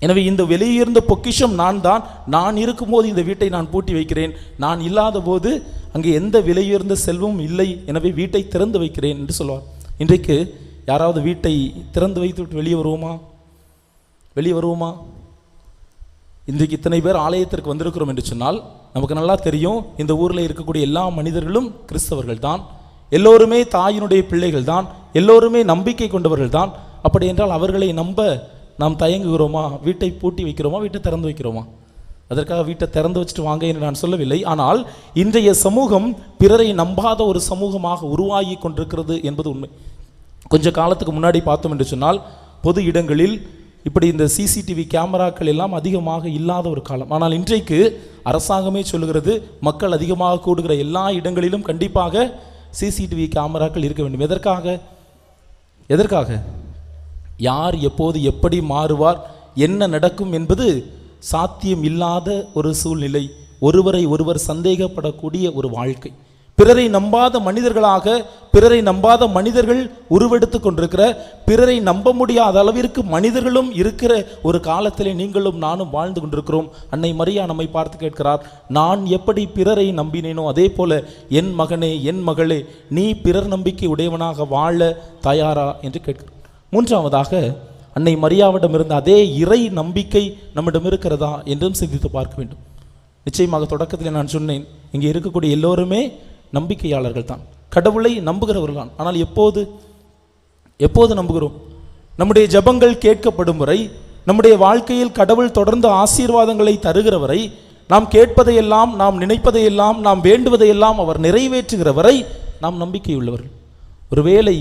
எனவே இந்த விலையுயர்ந்த பொக்கிஷம் நான் தான். நான் இருக்கும்போது இந்த வீட்டை நான் பூட்டி வைக்கிறேன், நான் இல்லாத போது அங்கே எந்த விலையுயர்ந்த செல்வமும் இல்லை, எனவே வீட்டை திறந்து வைக்கிறேன் என்று சொல்வார். இன்றைக்கு யாராவது வீட்டை திறந்து வைத்து விட்டு வெளியே வருவோமா? இன்றைக்கு இத்தனை பேர் ஆலயத்திற்கு வந்திருக்கிறோம் என்று சொன்னால் நமக்கு நல்லா தெரியும், இந்த ஊரில் இருக்கக்கூடிய எல்லா மனிதர்களும் கிறிஸ்தவர்கள் தான், எல்லோருமே தாயினுடைய பிள்ளைகள் தான், எல்லோருமே நம்பிக்கை கொண்டவர்கள் தான். அப்படி என்றால் அவர்களை நம்ப நாம் தயங்குகிறோமா? வீட்டை பூட்டி வைக்கிறோமா? வீட்டை திறந்து வைக்கிறோமா? அதற்காக வீட்டை திறந்து வச்சுட்டு வாங்க என்று நான் சொல்லவில்லை. ஆனால் இன்றைய சமூகம் பிறரை நம்பாத ஒரு சமூகமாக உருவாகி கொண்டிருக்கிறது என்பது உண்மை. கொஞ்ச காலத்துக்கு முன்னாடி பார்த்தோம் என்று சொன்னால் பொது இடங்களில் இப்படி இந்த சிசிடிவி கேமராக்கள் எல்லாம் அதிகமாக இல்லாத ஒரு காலம். ஆனால் இன்றைக்கு அரசாங்கமே சொல்லுகிறது, மக்கள் அதிகமாக கூடுகிற எல்லா இடங்களிலும் கண்டிப்பாக சிசிடிவி கேமராக்கள் இருக்க வேண்டும். எதற்காக? யார் எப்போது எப்படி மாறுவார், என்ன நடக்கும் என்பது சாத்தியம் இல்லாத ஒரு சூழ்நிலை, ஒருவரை ஒருவர் சந்தேகப்படக்கூடிய ஒரு வாழ்க்கை. பிறரை நம்பாத மனிதர்கள் உருவெடுத்து கொண்டிருக்கிற, பிறரை நம்ப முடியாத அளவிற்கு மனிதர்களும் இருக்கிற ஒரு காலத்திலே நீங்களும் நானும் வாழ்ந்து கொண்டிருக்கிறோம். அன்னை மரியா நம்மை பார்த்து கேட்கிறார், நான் எப்படி பிறரை நம்பினேனோ அதே போல என் மகனே, என் மகளே, நீ பிறர் நம்பிக்கை உடையவனாக வாழ தயாரா என்று கேட்கிறார். மூன்றாவதாக, அன்னை மரியாவிடம் இருந்த அதே இறை நம்பிக்கை நம்மிடம் இருக்கிறதா என்றும் சிந்தித்து பார்க்க வேண்டும். நிச்சயமாக தொடக்கத்தில் நான் சொன்னேன், இங்கே இருக்கக்கூடிய எல்லோருமே நம்பிக்கையாளர்கள் தான், கடவுளை நம்புகிறவர்கள் தான். ஆனால் எப்போது நம்புகிறோம்? நம்முடைய ஜெபங்கள் கேட்கப்படும் வரை, நம்முடைய வாழ்க்கையில் கடவுள் தொடர்ந்து ஆசீர்வாதங்களை தருகிற வரை, நாம் கேட்பதையெல்லாம், நாம் நினைப்பதையெல்லாம், நாம் வேண்டுவதையெல்லாம் அவர் நிறைவேற்றுகிற வரை நாம் நம்பிக்கையுள்ளவர்கள். ஒருவேளை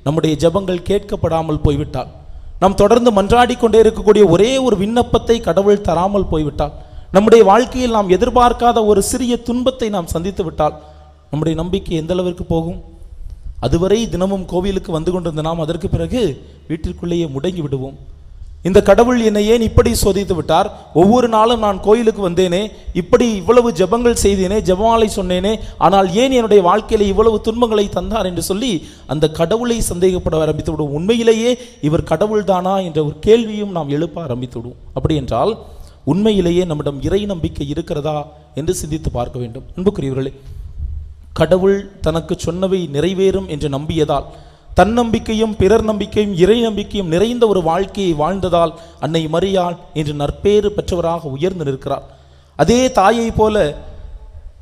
நம்முடைய ஜெபங்கள் கேட்கப்படாமல் போய்விட்டால், நாம் தொடர்ந்து மன்றாடி கொண்டே இருக்கக்கூடிய ஒரே ஒரு விண்ணப்பத்தை கடவுள் தராமல் போய்விட்டால், நம்முடைய வாழ்க்கையில் நாம் எதிர்பார்க்காத ஒரு சிறிய துன்பத்தை நாம் சந்தித்து விட்டால் நம்முடைய நம்பிக்கை எந்த அளவிற்கு போகும்? அதுவரை தினமும் கோவிலுக்கு வந்து கொண்டிருந்த நாம் அதற்கு பிறகு வீட்டிற்குள்ளேயே முடங்கி விடுவோம். இந்த கடவுள் என்னை ஏன் இப்படி சோதித்து விட்டார்? ஒவ்வொரு நாளும் நான் கோயிலுக்கு வந்தேனே, இப்படி இவ்வளவு ஜெபங்கள் செய்தேனே, ஜெபமாலை சொன்னேனே, ஆனால் ஏன் என்னுடைய வாழ்க்கையில இவ்வளவு துன்பங்களை தந்தார் என்று சொல்லி அந்த கடவுளை சந்தேகப்பட ஆரம்பித்து விடுவோம். உண்மையிலேயே இவர் கடவுள் தானா என்ற ஒரு கேள்வியும் நாம் எழுப்ப ஆரம்பித்து விடுவோம். அப்படி என்றால் உண்மையிலேயே நம்மிடம் இறை நம்பிக்கை இருக்கிறதா என்று சிந்தித்து பார்க்க வேண்டும். அன்புக்குரியவர்களே, கடவுள் தனக்கு சொன்னவை நிறைவேறும் என்று நம்பியதால், தன்னம்பிக்கையும் பிறர் நம்பிக்கையும் இறை நம்பிக்கையும் நிறைந்த ஒரு வாழ்க்கையை வாழ்ந்ததால் அன்னை மரியாள் இன்று நற்பேறு பெற்றவராக உயர்ந்து நிற்கிறார். அதே தாயை போல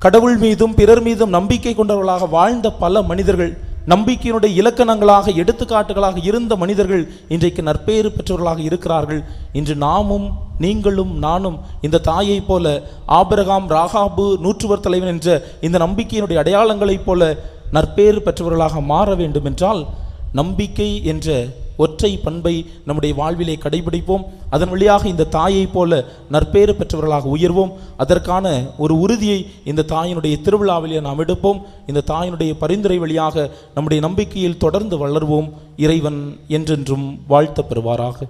கடவுள் மீதும் பிறர் மீதும் நம்பிக்கை கொண்டவர்களாக வாழ்ந்த பல மனிதர்கள், நம்பிக்கையினுடைய இலக்கணங்களாக எடுத்துக்காட்டுகளாக இருந்த மனிதர்கள் இன்றைக்கு நற்பேறு பெற்றவர்களாக இருக்கிறார்கள். இன்று நாமும் நீங்களும் நானும் இந்த தாயை போல, ஆபிரகாம், ராகாபு, நூற்றுவர் தலைவன் என்ற இந்த நம்பிக்கையினுடைய அடையாளங்களைப் போல நற்பேறு பெற்றவர்களாக மாற வேண்டும் என்றால் நம்பிக்கை என்ற ஒற்றை பண்பை நம்முடைய வாழ்விலே கடைபிடிப்போம். அதன் வழியாக இந்த தாயை போல நற்பேறு பெற்றவர்களாக உயர்வோம். அதற்கான ஒரு உறுதியை இந்த தாயினுடைய திருவிழாவிலே நாம் எடுப்போம். இந்த தாயினுடைய பரிந்துரை வழியாக நம்முடைய நம்பிக்கையில் தொடர்ந்து வளர்வோம். இறைவன் என்றென்றும் வாழ்த்த பெறுவாராக.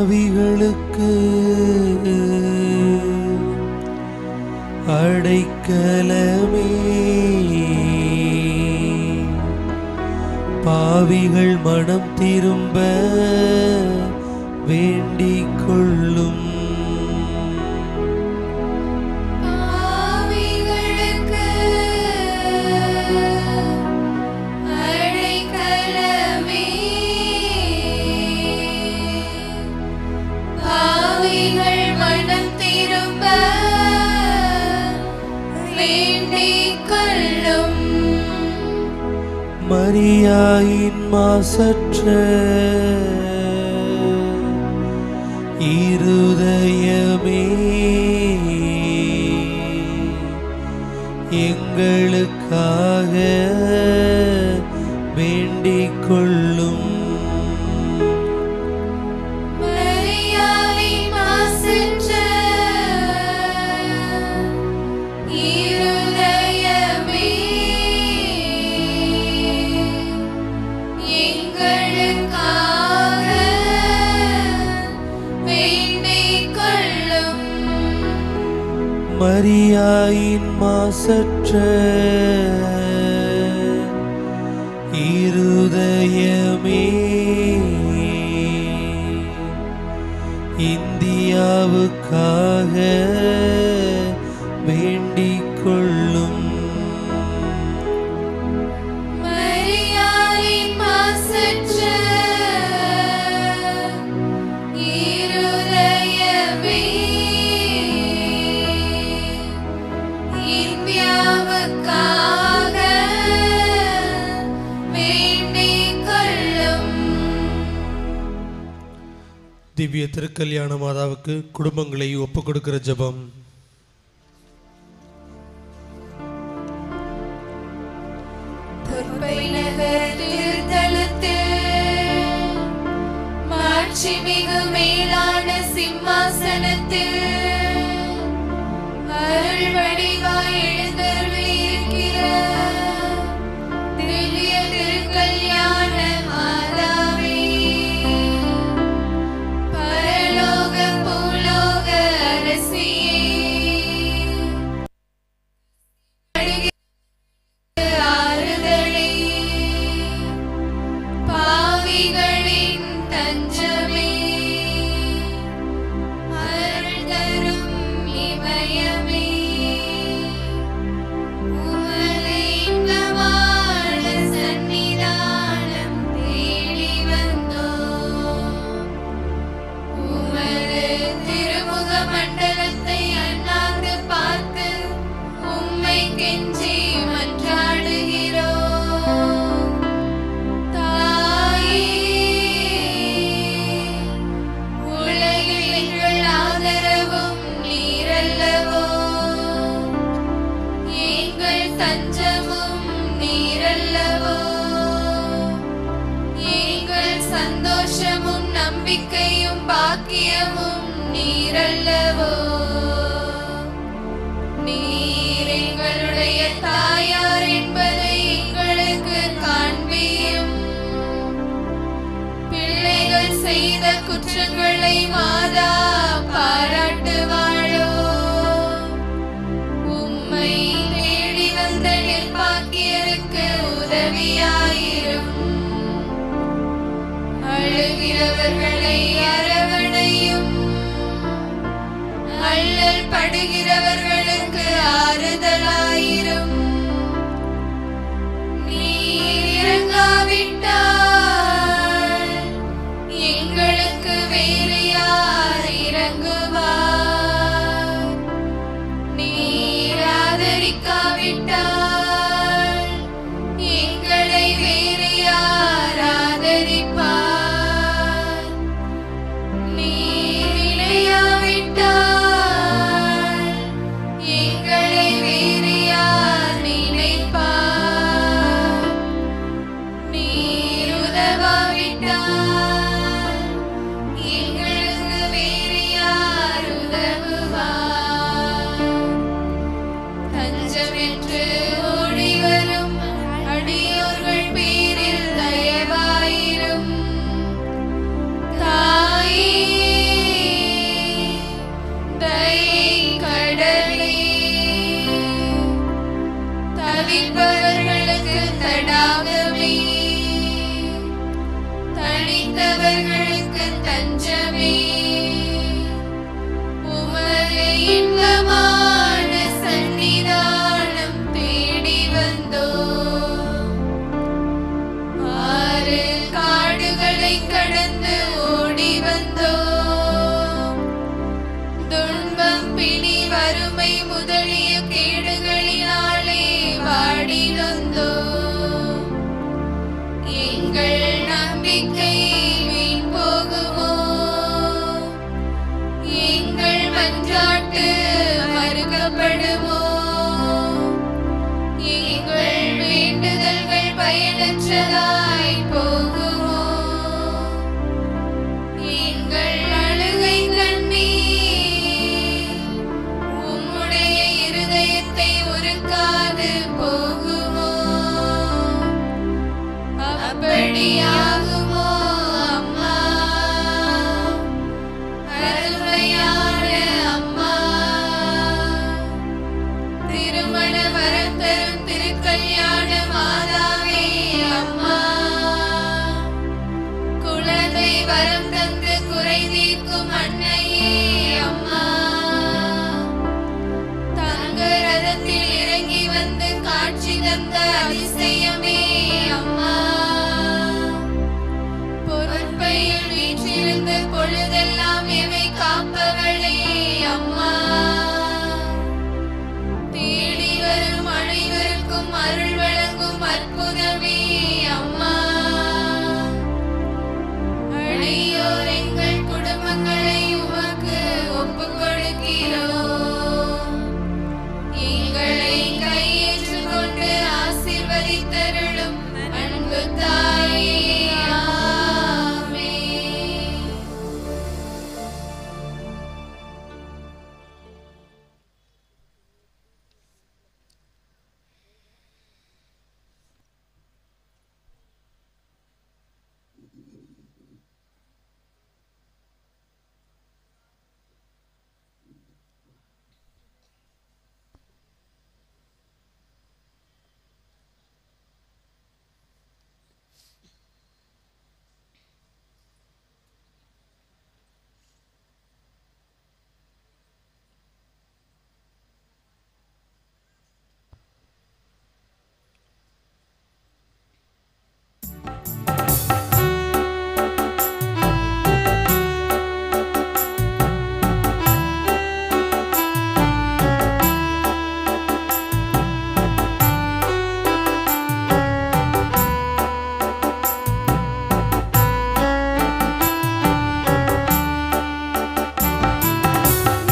பாவிகளுக்கு அடைக்கலமே, பாவிகள் மனம் திரும்ப வேண்டிக் கொள்ளும். பாவிகளுக்கு அடைக்கலமே, பாவிகள் மனம் திரும்ப வேண்டிக் கொள்ளும். மரியாயின் மாசற்ற இருதயமே, எங்களுக்காக வேண்டிக் கொள்ளும். மரியாவின் மாசற்ற இருதயமே, எங்களுக்காக வேண்டிக் கொள்ளும். மரியாயின் மாசற்ற இருதயமே, இந்தியாவுக்காக வேண்டிக் கொள்ளும். மரியாவின் மாசற்ற இருதயமே, இந்தியாவுக்காக வேண்டிக் கொள்ளும். திவ்ய திருக்கல்யாண மாதாவுக்கு குடும்பங்களை ஒப்புக் கொடுக்கிற ஜெபம். துர்ப்பை நகர் திருத்தலத்தில் மாட்சிமிகு மேலான சிம்மாசனத்தில் அருள் வடிவாய் எழுந்தருளியிருக்கிற திவ்ய திருக்கல்யாண மாதாவே, பரலோக பூலோக அரசியே, ஆறுதலே, பாவிகளின் தஞ்சமே, அருள் தரும் இமயமே, உமது இன்பமான சந்நிதானம் தேடி வந்தோம். உமது திருமுக மண்டலத்தை அண்ணாந்து பார்த்து உம்மை கெஞ்சி மன்றாடுகிறோம். தாயே, உலகில் எங்கள் ஆதரவும் நீரல்லவோ, எங்கள் தஞ்சமும் நீரல்லவோ, எங்கள் சந்தோஷமும் நம்பிக்கையும் பாக்கியமும் நீரல்லவோ. நீர் எங்களுடைய தாயார் என்பதை எங்களுக்கு காண்பியும். பிள்ளைகள் செய்த குற்றங்களை மாதா பாராட்டுவாளோ. உம்மை தேடி வந்த நிர்பாக்கியருக்கு உதவியாயிரும். அழுகிறவர்களை அரவணையும். அல்லல் படுகிறவர்களுக்கு ஆறுதலாயிரும். நீர் இறங்காவிட்டால் எங்களுக்கு வேறு யார் இறங்குவார்? நீர் ஆதரிக்காவிட்டால் எங்களை வேறு யார் ஆதரிப்பார்? நீர் இணையாவிட்டால் எங்களை வேறு யார் வறுமை முதலிய கேடுகளினாலே வாடி நொந்தோம். எங்கள் நம்பிக்கை வீண் போகுமோ? எங்கள் மன்றாட்டு மறுக்கப்படுமோ? எங்கள் வேண்டுதல்கள் பயனற்றதாய் போகுமோ? எங்கள் அழுகை கண்ணீர் உம்முடைய இருதயத்தை உருக்காது போகுமோ? அப்படியாகுமோ அம்மா, அருமையான அம்மா, திருமண வரம் தரும் திருக்கல்யாண மாதாவே அம்மா, குழந்தை வரம் தந்து குறை தீர்க்கும் அன்னையே அம்மா, தங்க ரதத்தில் இறங்கி வந்து காட்சி தந்த அதிசயமே அம்மா, பொறுப்பையில் வீற்றிருந்து பொழுதெல்லாம் எவை காப்பவளே அம்மா, தேடி வரும் அனைவருக்கும் அருள் வழங்கும் அற்புதமே அம்மா, அழியோர் எங்கள் குடும்பங்களை உமக்கு ஒப்புக் கொடுக்கிறோம். எங்களை கையேற்றுக் கொண்டு ஆசீர்வதித்தருளும் அன்பு தாயே. ஆமென்.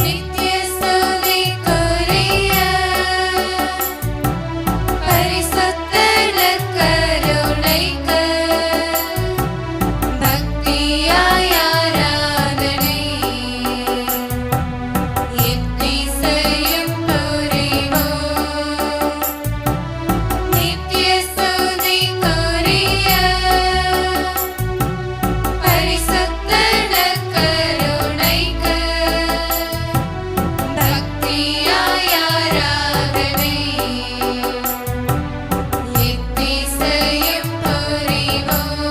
நித்திய ஸ்துதிக்குரிய பரிசுத்த நற்கருணைக்கு பக்தியாய் ஆராதனை எத்திசையும் புரிவோம். நித்திய ஸ்துதிக்குரிய பரிசுத்த நற்கருணைக்கு பக்தியாய் ஆராதனை எத்திசையும் புரிவோம்.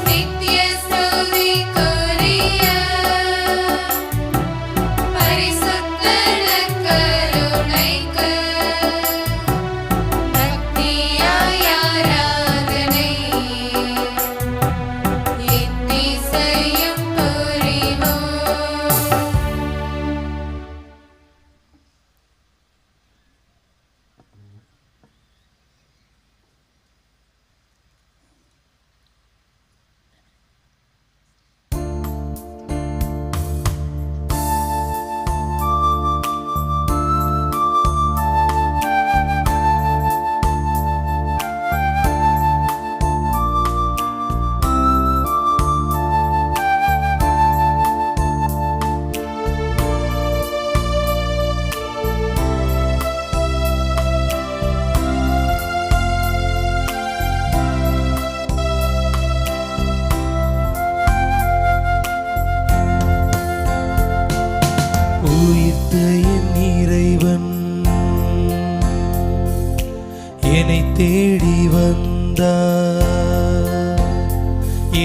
நித்திய ஸ்துதிக்குரிய பரிசுத்த நற்கருணைக்கு பக்தியாய் ஆராதனை எத்திசையும் புரிவோம். உயிர்த்த என் இறைவன் என்னை தேடி வந்தார்.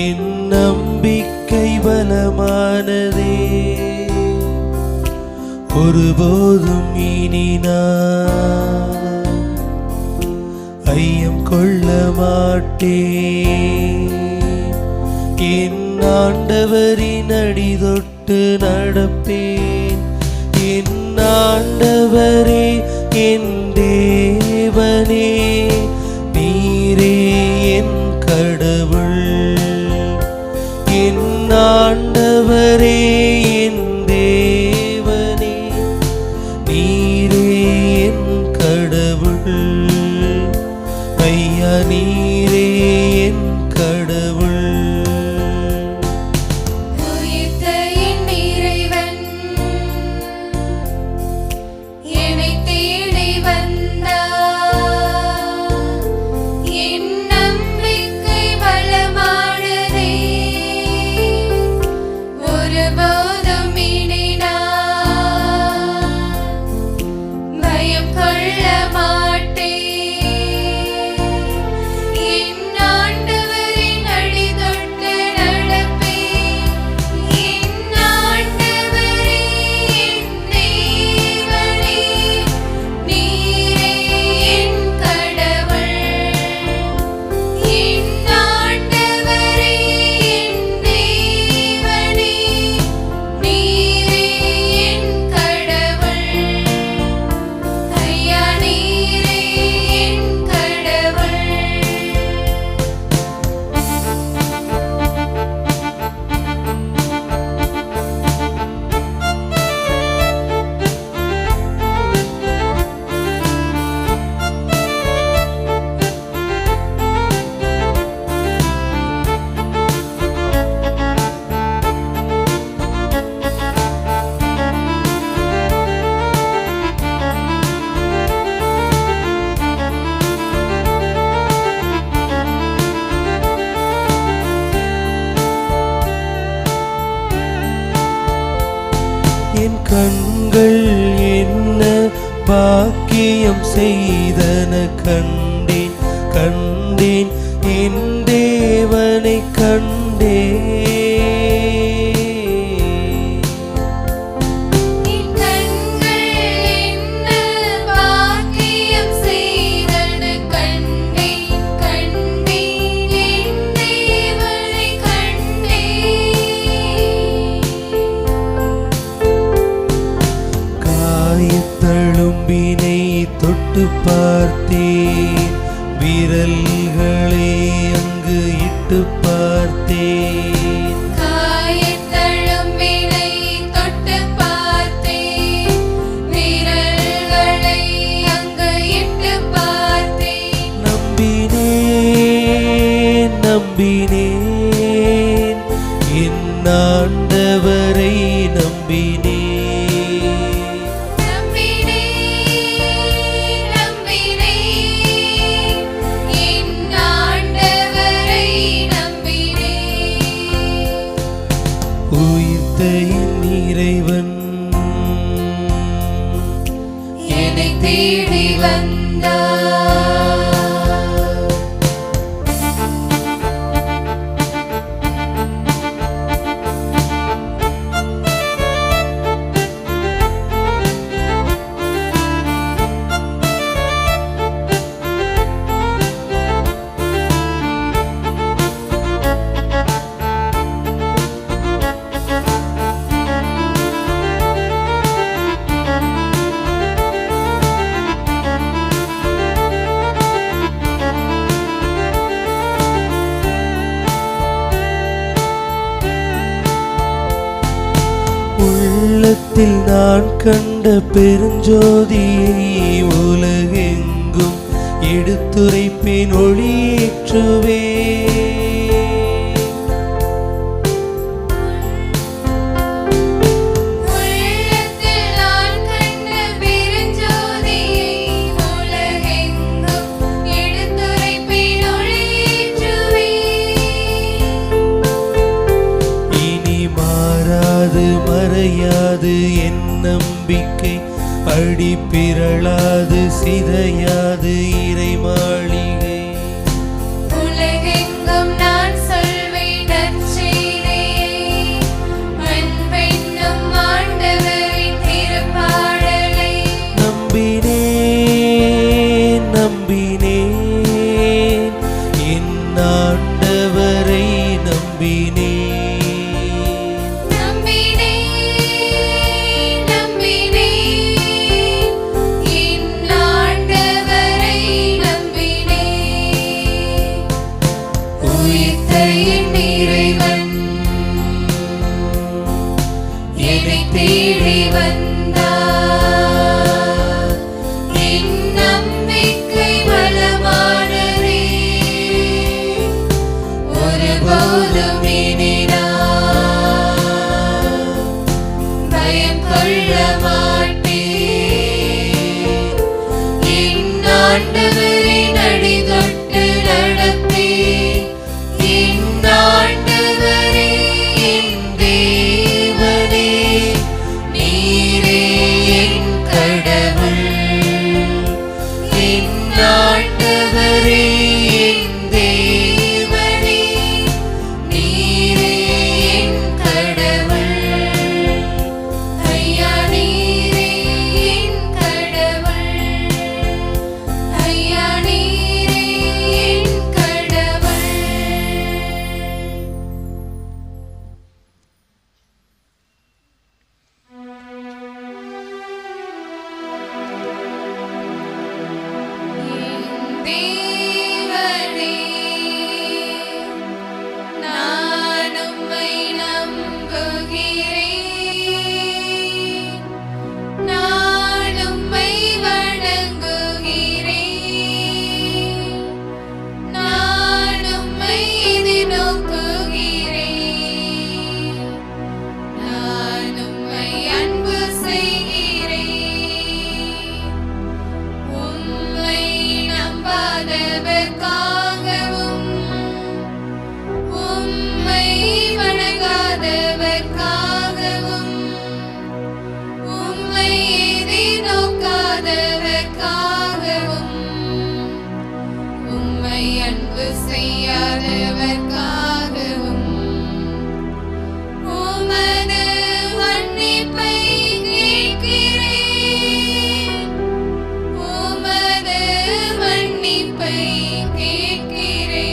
என் நம்பிக்கை பலமானதே, ஒருபோதும் இனி நான் ஐயம் கொள்ள மாட்டேன். என் ஆண்டவரின் அடி தொட்டு நடப்பேன். என் கண்கள் என்ன பாக்கியம் செய்தன கண்டேன் கண்டேன் என் தேவனை கண்டேன். என் கண்கள் என்ன பாக்கியம் செய்தன கண்டேன் கண்டேன் என் தேவனை கண்டேன். காயத்தழும்பினை தொட்டு பார்த்தேன், விரல்களை அங்கு இட்டு பார்த்தேன். காயத்தழும்பினை தொட்டு பார்த்தேன், விரல்களை அங்கு இட்டு பார்த்தேன். நம்பினேன் நம்பினேன் என் ஆண்டவரை நம்பினேன். இறைவன் என்னை தேடி வந்தார். உள்ளத்தில் நான் கண்ட பெருஞ்சோதியை உலகெங்கும் எடுத்துரைப்பேன், ஒளியேற்றுவே. உள்ளத்தில் நான் கண்ட பெருஞ்சோதியை உலகெங்கும் எடுத்துரைப்பேன், ஒளியேற்றுவேன். இனி மாறாது மறையாது என் நம்பிக்கை, அடி பிறளாது சிதையாது இறை மாளிகை. உலகெங்கும் நான் சொல்வேன் நற்செய்தியை, அன்பென்னும் ஆண்டவரின் திருப்பாடலை. நம்பினேன் நம்பினேன் என் ஆண்டவரை நம்பினேன். தேடி வந்தார். என் நம்பிக்கை பலமானதே, ஒருபோதும் இனி நான் பயம் கொள்ள மாட்டேன். என் ஆண்டவரின் அடி தொட்டு நடப்பேன். என் ஆண்டவரே என் தேவனே, நீரே என் கடவுள். என் ஆண்டவரே என் தேவனே, நீரே என் கடவுள். ஐயா நீரே அறியாதவர்க்காகவும் உமது மன்னிப்பை கேட்கிறேன். உமது மன்னிப்பை கேட்கிறேன்.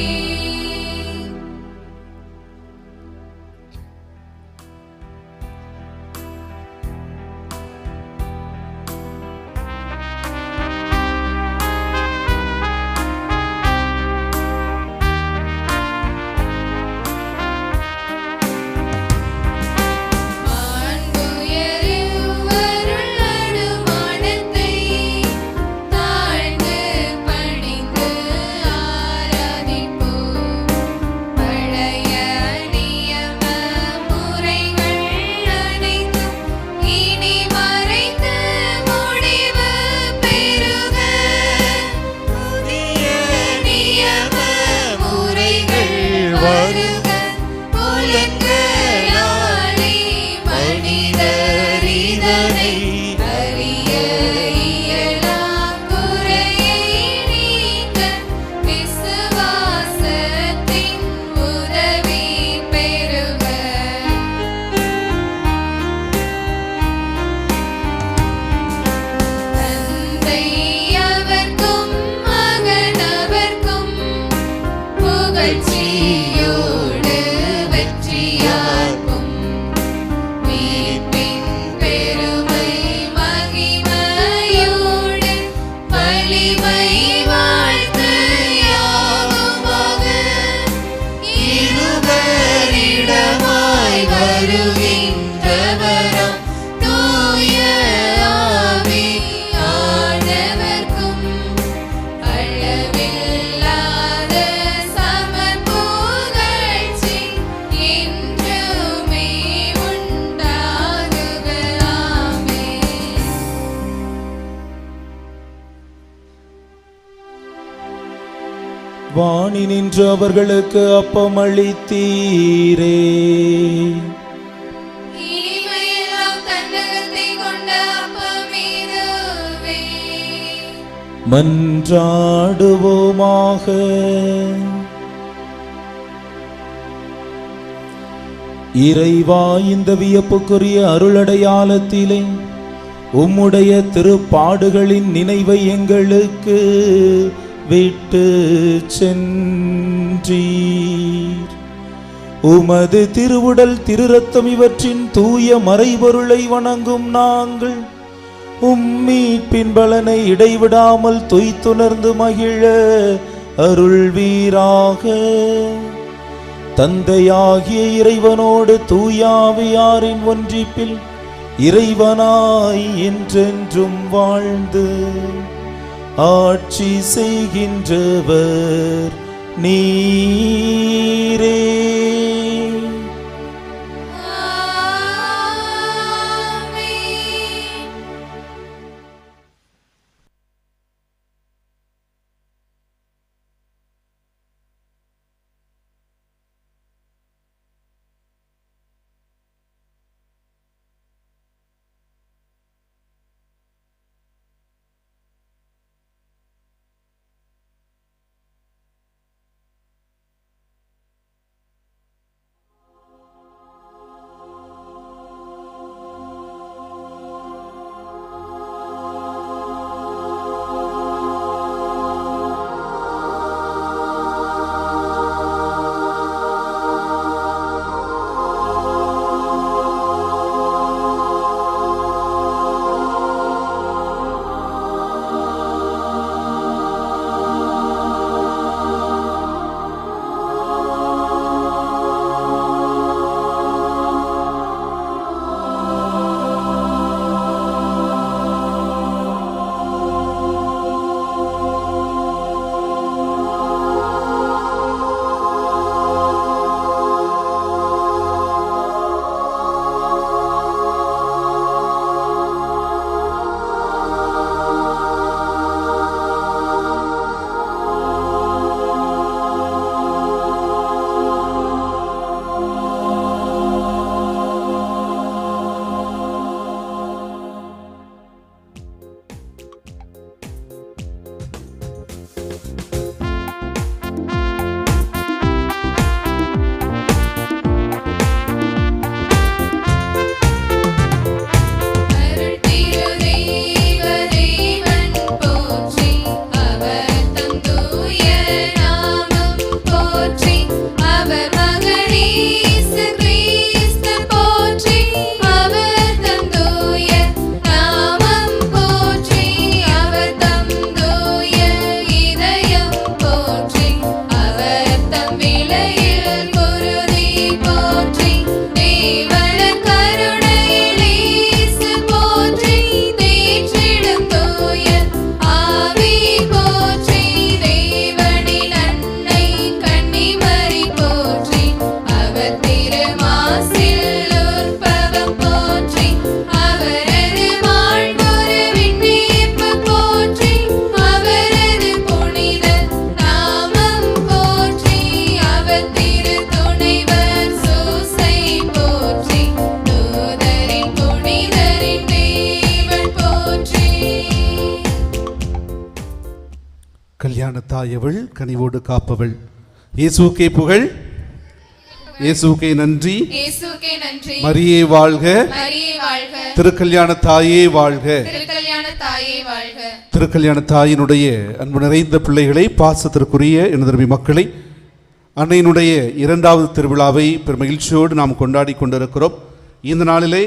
வாணி நின்று அவர்களுக்கு அப்பமளித்தீரே. இனிமையெல்லாம் தன்னகத்தை கொண்ட அப்பமீதுவே. மன்றாடுவோமாக. இறைவா, இந்த வியப்புக்குரிய அருளடையாளத்திலே உம்முடைய திருப்பாடுகளின் நினைவை எங்களுக்கு விட்டு சென்றீர். உமது திருவுடல் திருரத்தம் இவற்றின் தூய மறைபொருளை வணங்கும் நாங்கள் உம்மீட்பின் பலனை இடைவிடாமல் தொய்த்துணர்ந்து மகிழ அருள்வீராக. தந்தையாகிய இறைவனோடு தூயாவியாரின் ஒன்றிப்பில் இறைவனாய் என்றென்றும் வாழ்ந்து ஆட்சி செய்கின்றவர் நீரே. திருக்கல்யாண தாயவள் கனிவோடு காப்பவள். இயேசுக்கே புகழ், இயேசுக்கே நன்றி, இயேசுவுக்கே நன்றி. மரியே வாழ்க, மரியே வாழ்க. திருக்கல்யாண தாயே வாழ்க. திருக்கல்யாண தாயே வாழ்க. திருக்கல்யாண தாயினுடைய அன்பு நிறைந்த பிள்ளைகளை, பாசத்திற்குரிய எனதருமை மக்களை, அன்னையினுடைய 2வது திருவிழாவை பெருமகிழ்ச்சியோடு நாம் கொண்டாடி கொண்டிருக்கிறோம். இந்த நாளிலே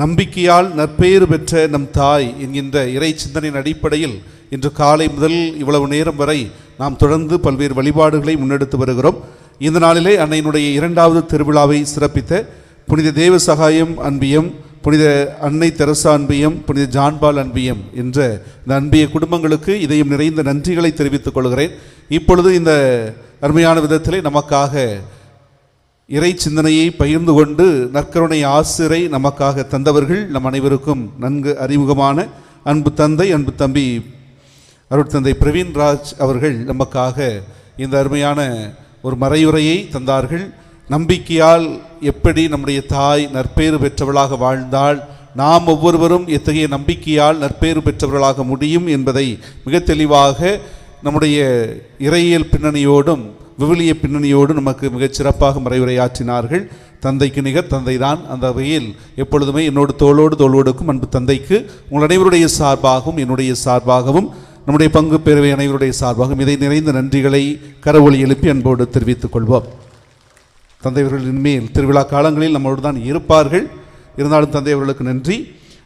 நம்பிக்கையால் நற்பெயர் பெற்ற நம் தாய் என்கின்ற இறை சிந்தனையின் அடிப்படையில் இன்று காலை முதல் இவ்வளவு நேரம் வரை நாம் தொடர்ந்து பல்வேறு வழிபாடுகளை முன்னெடுத்து வருகிறோம். இந்த நாளிலே அன்னையினுடைய 2வது திருவிழாவை சிறப்பித்த புனித தேவ சகாயம் அன்பியம், புனித அன்னை தெரசா அன்பியம், புனித ஜான்பால் அன்பியம் என்ற இந்த அன்பிய குடும்பங்களுக்கு இதயம் நிறைந்த நன்றிகளை தெரிவித்துக் கொள்கிறேன். இப்பொழுது இந்த அருமையான விதத்திலே நமக்காக இறை சிந்தனையை பகிர்ந்து கொண்டு நற்கருணை ஆசிரை நமக்காக தந்தவர்கள் நம் அனைவருக்கும் நன்கு அறிமுகமான அன்பு தந்தை, அன்பு தம்பி அருட்தந்தை பிரவீன்ராஜ் அவர்கள் நமக்காக இந்த அருமையான ஒரு மறையுரையை தந்தார்கள். நம்பிக்கையால் எப்படி நம்முடைய தாய் நற்பேறு பெற்றவளாக வாழ்ந்தால் நாம் ஒவ்வொருவரும் எத்தகைய நம்பிக்கையால் நற்பேறு பெற்றவர்களாக முடியும் என்பதை மிக தெளிவாக நம்முடைய இறையியல் பின்னணியோடும் விவிலிய பின்னணியோடு நமக்கு மிகச் சிறப்பாக மறைவுரையாற்றினார்கள். தந்தைக்கு நிகர் தந்தை தான். அந்த வகையில் எப்பொழுதுமே என்னோடு தோளோடு தோளோடுக்கும் அன்பு தந்தைக்கு உங்கள் அனைவருடைய சார்பாகவும் என்னுடைய சார்பாகவும் நம்முடைய பங்கு பேரவை அனைவருடைய சார்பாகவும் இதை நிறைந்த நன்றிகளை கரவொலி எழுப்பி அன்போடு தெரிவித்துக் கொள்வோம். தந்தையர்களின் மேல் திருவிழா காலங்களில் நம்மோடு தான் இருப்பார்கள். இருந்தாலும் தந்தையவர்களுக்கு நன்றி.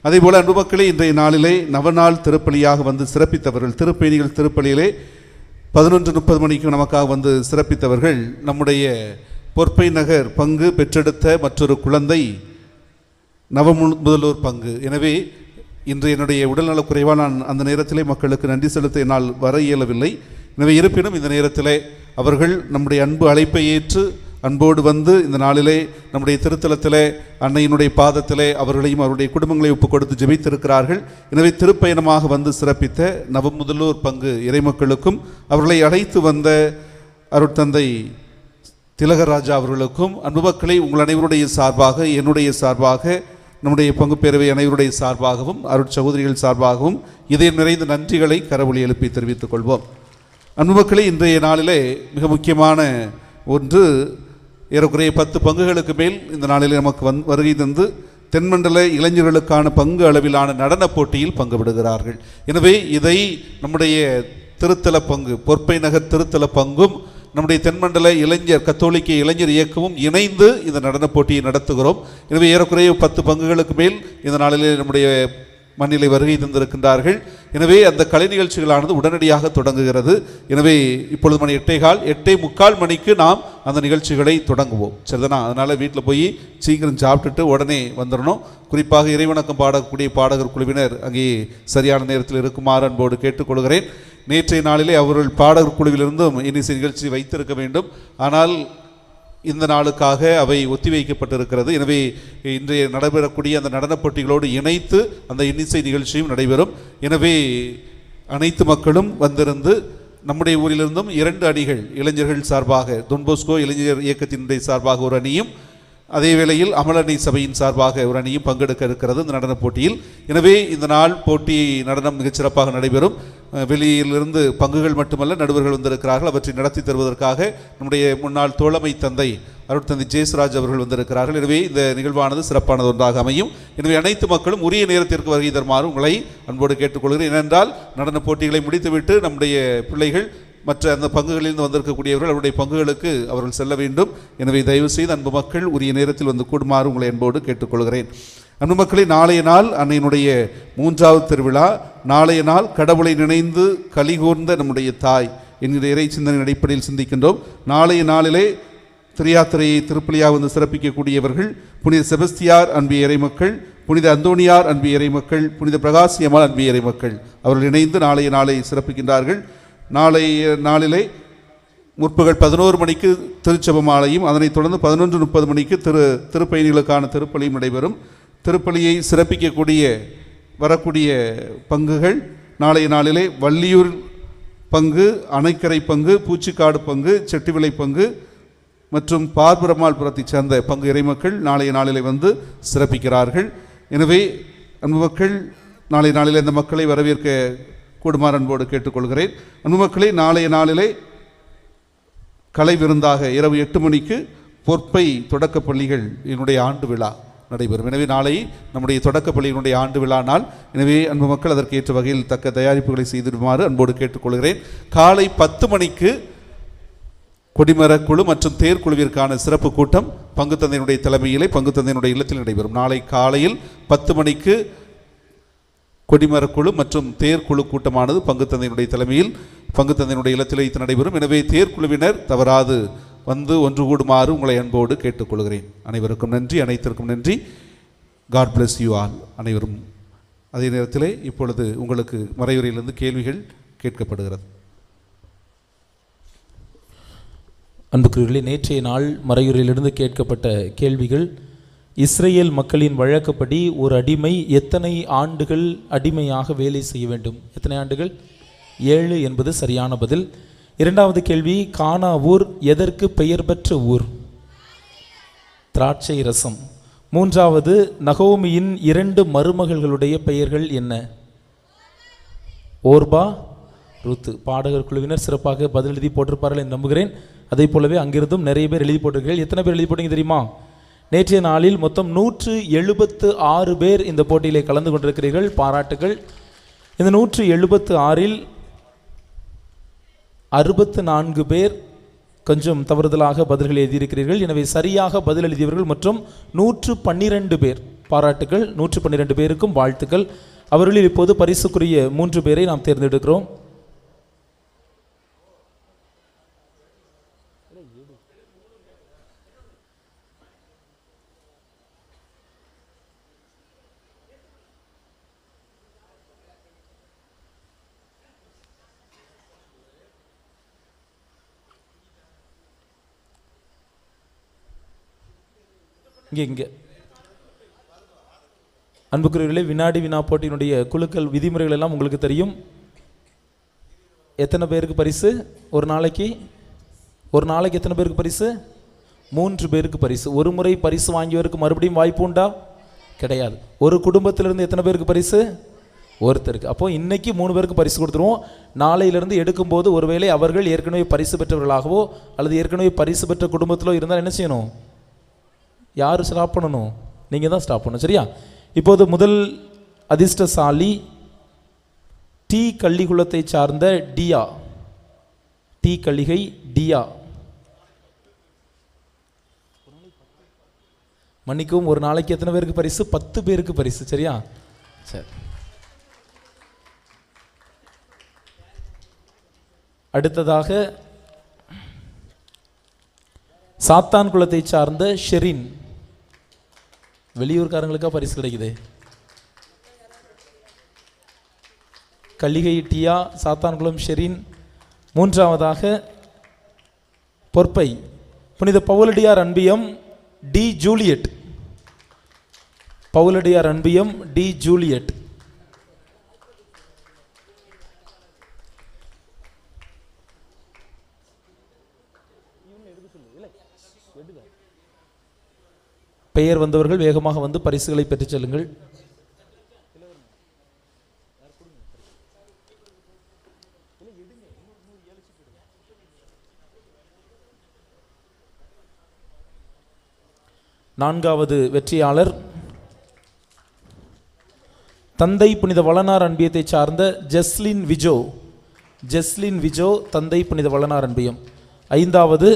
அதேபோல் அன்பு மக்களே, இன்றைய நாளிலே நவநாள் திருப்பலியாக வந்து சிறப்பித்தவர்கள், திருப்பயணிகள் திருப்பலியிலே 11:30 மணிக்கு நமக்காக வந்து சிறப்பித்தவர்கள் நம்முடைய பொற்பை நகர் பங்கு பெற்றெடுத்த மற்றொரு குழந்தை நவமுதலூர் பங்கு. எனவே இன்று என்னுடைய உடல்நலக் குறைவால் நான் அந்த நேரத்திலே மக்களுக்கு நன்றி செலுத்த என்னால் வர இயலவில்லை. எனவே இருப்பினும் இந்த நேரத்திலே அவர்கள் நம்முடைய அன்பு அழைப்பை ஏற்று அன்போடு வந்து இந்த நாளிலே நம்முடைய திருத்தலத்திலே அன்னையினுடைய பாதத்திலே அவர்களையும் அவருடைய குடும்பங்களை ஒப்புக் கொடுத்து ஜெபித்திருக்கிறார்கள். எனவே திருப்பயணமாக வந்து சிறப்பித்த நவமுதலூர் பங்கு இறைமக்களுக்கும் அவர்களை அழைத்து வந்த அருட்தந்தை திலகராஜா அவர்களுக்கும் அன்பு மக்களை உங்கள் அனைவருடைய சார்பாக, என்னுடைய சார்பாக, நம்முடைய பங்கு பேரவை அனைவருடைய சார்பாகவும் அருட்சகோதரிகள் சார்பாகவும் இதயம் நிறைந்த நன்றிகளை கரவொலி எழுப்பி தெரிவித்துக் கொள்வோம். அன்பு மக்களை, இன்றைய நாளிலே மிக முக்கியமான ஒன்று, ஏறக்குறைய 10 பங்குகளுக்கு மேல் இந்த நாளில் நமக்கு வருகை தந்து தென்மண்டல இளைஞர்களுக்கான பங்கு அளவிலான நடன போட்டியில் பங்கு விடுகிறார்கள். எனவே இதை நம்முடைய திருத்தல பங்கு, பொற்பை நகர் திருத்தல பங்கும் நம்முடைய தென்மண்டல இளைஞர் கத்தோலிக்க இளைஞர் இயக்கமும் இணைந்து இந்த நடன போட்டியை நடத்துகிறோம். எனவே ஏறக்குறைய 10 பங்குகளுக்கு மேல் இந்த நாளிலே நம்முடைய மண்ணிலை வருகை தந்திருக்கின்றார்கள். எனவே அந்த கலை நிகழ்ச்சிகளானது உடனடியாக தொடங்குகிறது. எனவே இப்பொழுது மணி 8:45 மணிக்கு நாம் அந்த நிகழ்ச்சிகளை தொடங்குவோம். சரிதானா? அதனால் வீட்டில் போய் சீக்கிரம் சாப்பிட்டுட்டு உடனே வந்துடணும். குறிப்பாக இறைவணக்கம் பாடக்கூடிய பாடகர் குழுவினர் அங்கே சரியான நேரத்தில் இருக்குமாறு அன்போடு கேட்டுக்கொள்கிறேன். நேற்றைய நாளிலே அவர்கள் பாடகர் குழுவிலிருந்தும் இன்னிசை நிகழ்ச்சி வைத்திருக்க வேண்டும். ஆனால் இந்த நாளுக்காக அவை ஒத்திவைக்கப்பட்டிருக்கிறது. எனவே இன்றைய நடைபெறக்கூடிய அந்த நடனப் போட்டிகளோடு இணைத்து அந்த இன்னிசை நிகழ்ச்சியும் நடைபெறும். எனவே அனைத்து மக்களும் வந்திருந்து நம்முடைய ஊரிலிருந்தும் 2 அணிகள் இளைஞர்கள் சார்பாக, தொன்போஸ்கோ இளைஞர் இயக்கத்தினுடைய சார்பாக ஒரு அணியும், அதே வேளையில் அமலணி சபையின் சார்பாக ஒரு அணியும் பங்கெடுக்க இருக்கிறது இந்த நடனப் போட்டியில். எனவே இந்த நாள் போட்டி நடனம் மிகச்சிறப்பாக நடைபெறும். வெளியிலிருந்து பங்குகள் மட்டுமல்ல, நடுவர்கள் வந்திருக்கிறார்கள். அவற்றை நடத்தி தருவதற்காக நம்முடைய முன்னாள் தோழமை தந்தை அருட்தந்தை ஜேசுராஜ் அவர்கள் வந்திருக்கிறார்கள். எனவே இந்த நிகழ்வானது சிறப்பானது ஒன்றாக அமையும். எனவே அனைத்து மக்களும் உரிய நேரத்திற்கு வருகை தருமாறு உங்களை அன்போடு கேட்டுக்கொள்கிறேன். ஏனென்றால் நடன போட்டிகளை முடித்துவிட்டு நம்முடைய பிள்ளைகள் மற்ற அந்த பங்குகளிலிருந்து வந்திருக்கக்கூடியவர்கள் அவருடைய பங்குகளுக்கு அவர்கள் செல்ல வேண்டும். எனவே தயவு செய்து அன்பு மக்கள் உரிய நேரத்தில் வந்து கூடுமாறு உங்களை அன்போடு கேட்டுக்கொள்கிறேன். அன்பு மக்களை, நாளைய நாள் அன்னையினுடைய 3வது திருவிழா. நாளைய நாள் கடவுளை நினைந்து கலிகூர்ந்த நம்முடைய தாய் என்கிற இறை சிந்தனை அடிப்படையில் சிந்திக்கின்றோம். நாளைய நாளிலே திரியாத்திரையை திருப்பலியாக வந்து சிறப்பிக்கக்கூடியவர்கள் புனித செபஸ்தியார் அன்பிய இறைமக்கள், புனித அந்தோனியார் அன்பிய இறைமக்கள், புனித பிரகாசியம்மாள் அன்பிய இறைமக்கள் அவர்கள் இணைந்து நாளைய நாளை சிறப்பிக்கின்றார்கள். நாளைய நாளிலே முற்பகல் 11 மணிக்கு திருச்செபமாலையும், அதனைத் தொடர்ந்து 11:30 மணிக்கு திருப்பயணிகளுக்கான திருப்பலியும் நடைபெறும். திருப்பலியை சிறப்பிக்கக்கூடிய வரக்கூடிய பங்குகள் நாளைய நாளிலே வள்ளியூர் பங்கு, அணைக்கரை பங்கு, பூச்சிக்காடு பங்கு, செட்டிவிளை பங்கு மற்றும் பார்புரமால் புறத்தைச் சேர்ந்த பங்கு இறைமக்கள் நாளைய நாளிலே வந்து சிறப்பிக்கிறார்கள். எனவே அன்பு மக்கள், நாளைய நாளில் இந்த மக்களை வரவேற்க கூடுமாறு அன்போடு கேட்டுக்கொள்கிறேன். அன்பு மக்களே, நாளைய நாளிலே கலை விருந்தாக இரவு 8 மணிக்கு பொற்பை தொடக்க பள்ளிகள் என்னுடைய ஆண்டு விழா நடைபெறும். எனவே நாளை நம்முடைய தொடக்க பள்ளியினுடைய ஆண்டு விழா நாள். எனவே அன்பு மக்கள் அதற்கு ஏற்ற வகையில் தக்க தயாரிப்புகளை செய்திடுமாறு அன்போடு கேட்டுக்கொள்கிறேன். காலை 10 மணிக்கு கொடிமரக்குழு மற்றும் தேர்க்குழுவிற்கான சிறப்பு கூட்டம் பங்குத்தந்தையினுடைய தலைமையிலே பங்குத்தந்தையினுடைய இல்லத்தில் நடைபெறும். நாளை காலையில் 10 மணிக்கு கொடிமரக்குழு மற்றும் தேர்க்குழு கூட்டமானது பங்குத்தந்தையினுடைய தலைமையில் பங்குத்தந்தையினுடைய இல்லத்தில் வைத்து நடைபெறும். எனவே தேர்க்குழுவினர் தவறாது வந்து ஒன்று கூடுமாறு உங்களை அன்போடு கேட்டுக்கொள்கிறேன். அனைவருக்கும் நன்றி, அனைத்திற்கும் நன்றி. காட் பிளஸ் யூ ஆல் அனைவரும். அதே நேரத்தில் இப்பொழுது உங்களுக்கு மறையுறையிலிருந்து கேள்விகள் கேட்கப்படுகிறது. அன்புக்குரியவர்களே, நேற்றைய நாள் மறையுறையிலிருந்து கேட்கப்பட்ட கேள்விகள்: இஸ்ரேல் மக்களின் வழக்கப்படி ஒரு அடிமை எத்தனை ஆண்டுகள் அடிமையாக வேலை செய்ய வேண்டும்? எத்தனை ஆண்டுகள்? 7 என்பது சரியான பதில். இரண்டாவது கேள்வி: கானா ஊர் எதற்கு பெயர் பெற்ற ஊர்? திராட்சை ரசம். மூன்றாவது, நகோமியின் 2 மருமகள்களுடைய பெயர்கள் என்ன? ஓர்பா, ருத்து. பாடகர் குழுவினர் சிறப்பாக பதில் எழுதி போட்டிருப்பார்கள் என்று நம்புகிறேன். அதே போலவே அங்கிருந்தும் நிறைய பேர் எழுதி போட்டிருக்கீர்கள். எத்தனை பேர் எழுதி போட்டீங்க தெரியுமா? நேற்றைய நாளில் மொத்தம் 176 பேர் இந்த போட்டியிலே கலந்து கொண்டிருக்கிறீர்கள். பாராட்டுகள். இந்த 176இல் 64 பேர் கொஞ்சம் தவறுதலாக பதில்கள் எழுதியிருக்கிறீர்கள். எனவே சரியாக பதில் எழுதியவர்கள் மற்றும் 112 பேர். பாராட்டுகள். 112 பேருக்கும் வாழ்த்துக்கள். அவர்களில் இப்போது பரிசுக்குரிய 3 பேரை நாம் தேர்ந்தெடுக்கிறோம். இங்கே அன்புக்குரியவர்களே, வினாடி வினா போட்டியினுடைய குழுக்கள் விதிமுறைகள் எல்லாம் உங்களுக்கு தெரியும். எத்தனை பேருக்கு பரிசு? ஒரு நாளைக்கு எத்தனை பேருக்கு பரிசு? 3 பேருக்கு பரிசு. ஒரு முறை பரிசு வாங்கியவருக்கு மறுபடியும் வாய்ப்பு உண்டா? கிடையாது. ஒரு குடும்பத்திலிருந்து எத்தனை பேருக்கு பரிசு? ஒருத்தருக்கு. அப்போ இன்னைக்கு 3 பேருக்கு பரிசு கொடுத்துருவோம். நாளையிலிருந்து எடுக்கும்போது ஒருவேளை அவர்கள் ஏற்கனவே பரிசு பெற்றவர்களாகவோ அல்லது ஏற்கனவே பரிசு பெற்ற குடும்பத்திலோ இருந்தால் என்ன செய்யணும்? யார் ஸ்டாப் பண்ணணும்? நீங்கள் தான் ஸ்டாப் பண்ணணும். சரியா? இப்போது முதல் அதிர்ஷ்டசாலி டி கள்ளிகுளத்தை சார்ந்த டியா. டி கள்ளிகை டியா. மன்னிக்கவும், ஒரு நாளைக்கு எத்தனை பேருக்கு பரிசு? 10 பேருக்கு பரிசு. சரியா? சரி. அடுத்ததாக சாத்தான் குளத்தை சார்ந்த ஷெரின். வெளியூர்காரங்களுக்கா பரிசு கிடைக்குது? கள்ளிகை டியா, சாத்தான்குளம் ஷெரின். மூன்றாவதாக பொற்பை புனித பவுலடியார் அன்பியம் டி ஜூலியட். பவுலடியார் அன்பியம் டி ஜூலியட். பெயர் வந்தவர்கள் வேகமாக வந்து பரிசுகளை பெற்றுச் செல்லுங்கள். நான்காவது வெற்றியாளர் தந்தை புனித வளனார் அன்பியத்தை சார்ந்த ஜெஸ்லின் விஜோ. ஜெஸ்லின் விஜோ, தந்தை புனித வளனார் அன்பியம். ஐந்தாவது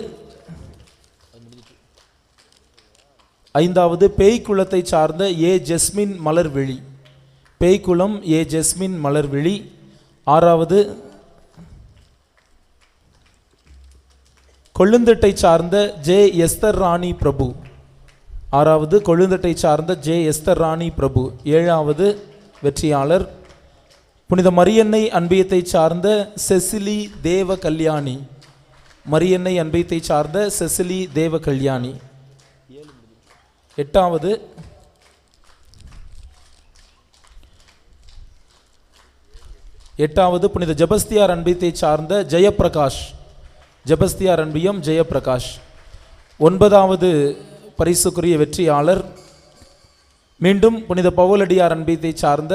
பேய்க்குளத்தை சார்ந்த ஏ ஜெஸ்மின் மலர்விழி. பேய்க்குளம் ஏ ஜெஸ்மின் மலர்விழி. ஆறாவது கொழுந்தட்டை சார்ந்த ஜே எஸ்தர் ராணி பிரபு. ஆறாவது கொழுந்தட்டை சார்ந்த ஜே எஸ்தர் ராணி பிரபு. ஏழாவது வெற்றியாளர் புனித மரியன்னை அன்பியத்தை சார்ந்த செசிலி தேவ கல்யாணி. மரியன்னை அன்பியத்தை சார்ந்த செசிலி தேவ கல்யாணி. எட்டாவது புனித ஜெபஸ்தியார் அன்பியத்தை சார்ந்த ஜெயப்பிரகாஷ். ஜெபஸ்தியார் அன்பியம் ஜெயப்பிரகாஷ். ஒன்பதாவது பரிசுக்குரிய வெற்றியாளர் மீண்டும் புனித பவுலடியார் அன்பியத்தை சார்ந்த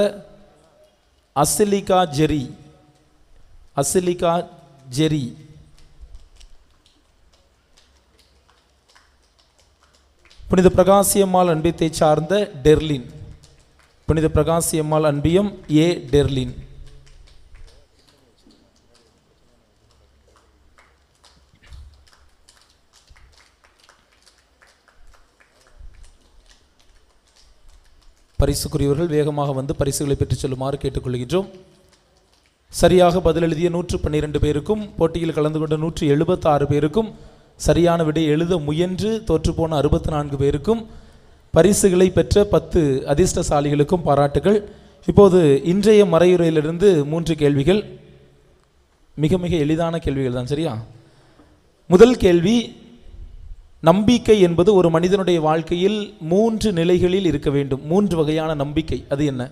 அசிலிகா ஜெரி. அசிலிகா ஜெரி. புனித பிரகாசியம்மாள் அன்பியத்தை சார்ந்த டெர்லின். புனித பிரகாசியம்மாள் அன்பியம் ஏ டெர்லின். பரிசுக்குரியவர்கள் வேகமாக வந்து பரிசுகளை பெற்றுச் செல்லுமாறு கேட்டுக்கொள்கின்றோம். சரியாக பதில் எழுதிய 112 பேருக்கும், போட்டியில் கலந்து கொண்ட 176 பேருக்கும், சரியான விடை எழுத முயன்று தோற்றுப்போன 64 பேருக்கும், பரிசுகளை பெற்ற 10 அதிர்ஷ்டசாலிகளுக்கும் பாராட்டுகள். இப்போது இன்றைய மறையுரையிலிருந்து 3 கேள்விகள், மிக மிக எளிதான கேள்விகள் தான். சரியா? முதல் கேள்வி, நம்பிக்கை என்பது ஒரு மனிதனுடைய வாழ்க்கையில் 3 நிலைகளில் இருக்க வேண்டும். 3 வகையான நம்பிக்கை, அது என்ன?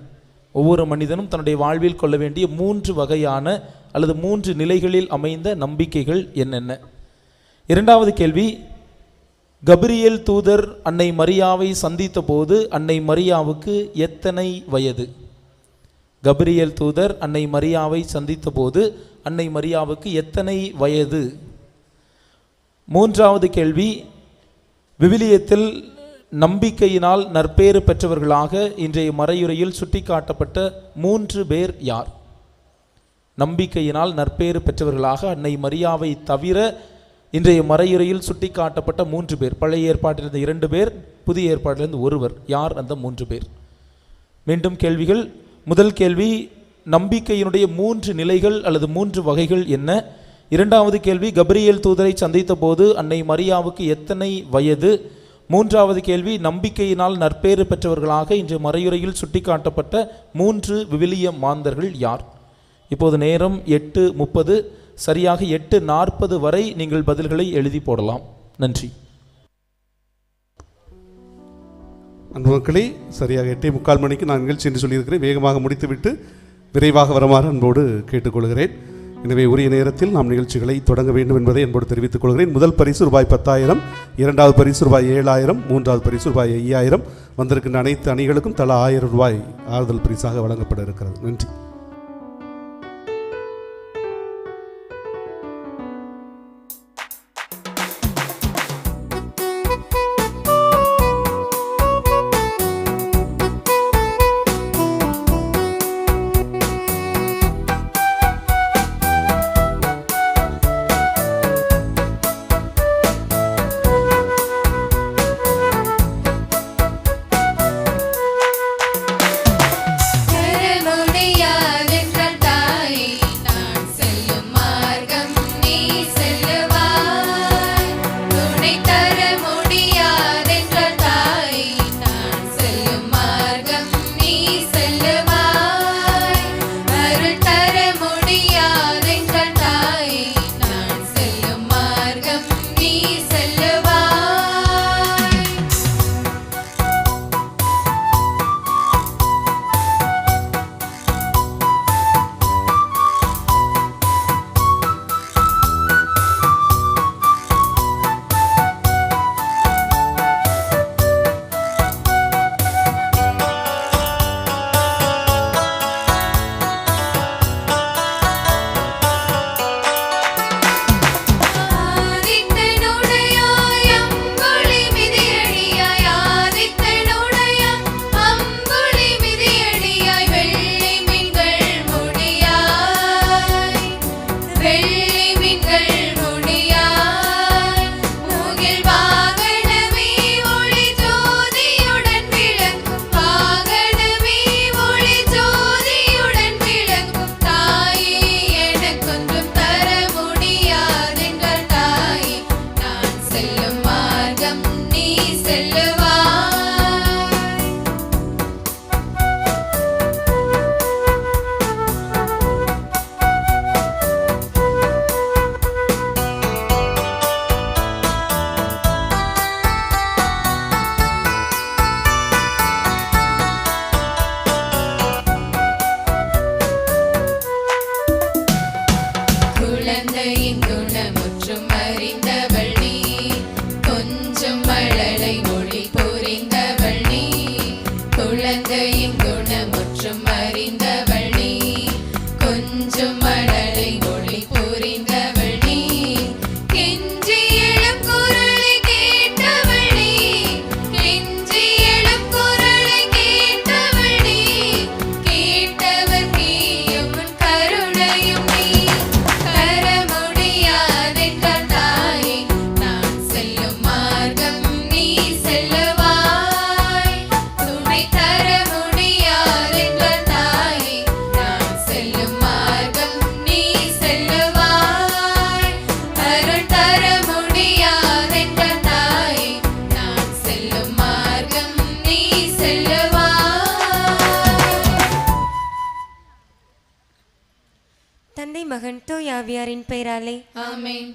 ஒவ்வொரு மனிதனும் தன்னுடைய வாழ்வில் கொள்ள வேண்டிய 3 வகையான அல்லது 3 நிலைகளில் அமைந்த நம்பிக்கைகள் என்னென்ன? இரண்டாவது கேள்வி, கபிரியேல் தூதர் அன்னை மரியாவை சந்தித்த போது அன்னை மரியாவுக்கு எத்தனை வயது? கபிரியேல் தூதர் அன்னை மரியாவை சந்தித்த போது அன்னை மரியாவுக்கு எத்தனை வயது? மூன்றாவது கேள்வி, விவிலியத்தில் நம்பிக்கையினால் நற்பேறு பெற்றவர்களாக இன்றைய மறையுரையில் சுட்டிக்காட்டப்பட்ட 3 பேர் யார்? நம்பிக்கையினால் நற்பேறு பெற்றவர்களாக அன்னை மரியாவை தவிர இன்றைய மறையுரையில் சுட்டிக்காட்டப்பட்ட 3 பேர். பழைய ஏற்பாட்டிலிருந்து 2 பேர், புதிய ஏற்பாட்டிலிருந்து 1. யார் அந்த 3 பேர்? மீண்டும் கேள்விகள். முதல் கேள்வி, நம்பிக்கையினுடைய 3 நிலைகள் அல்லது 3 வகைகள் என்ன? இரண்டாவது கேள்வி, கபிரியேல் தூதரை சந்தித்த போது அன்னை மரியாவுக்கு எத்தனை வயது? மூன்றாவது கேள்வி, நம்பிக்கையினால் நற்பேறு பெற்றவர்களாக இன்று மறையுரையில் சுட்டிக்காட்டப்பட்ட 3 விவிலிய மாந்தர்கள் யார்? இப்போது நேரம் 8:30, சரியாக 8:40 வரை நீங்கள் பதில்களை எழுதி போடலாம். நன்றி. அன்பு மக்களே, சரியாக 8:45 மணிக்கு நான் நிகழ்ச்சி என்று சொல்லியிருக்கிறேன். வேகமாக முடித்துவிட்டு விரைவாக வருமாறு அன்போடு கேட்டுக்கொள்கிறேன். எனவே உரிய நேரத்தில் நாம் நிகழ்ச்சிகளை தொடங்க வேண்டும் என்பதை என்போடு தெரிவித்துக் கொள்கிறேன். முதல் பரிசு ரூபாய் 10,000, இரண்டாவது பரிசு ரூபாய் 7,000, மூன்றாவது பரிசு ரூபாய் 5,000. வந்திருக்கின்ற அனைத்து அணிகளுக்கும் தலா 1000 ரூபாய் ஆறுதல் பரிசாக வழங்கப்பட இருக்கிறது. நன்றி. கரமுடியாய் தந்தை மகன் தூய் ஆவியாரின் பெயராலே ஆமென்.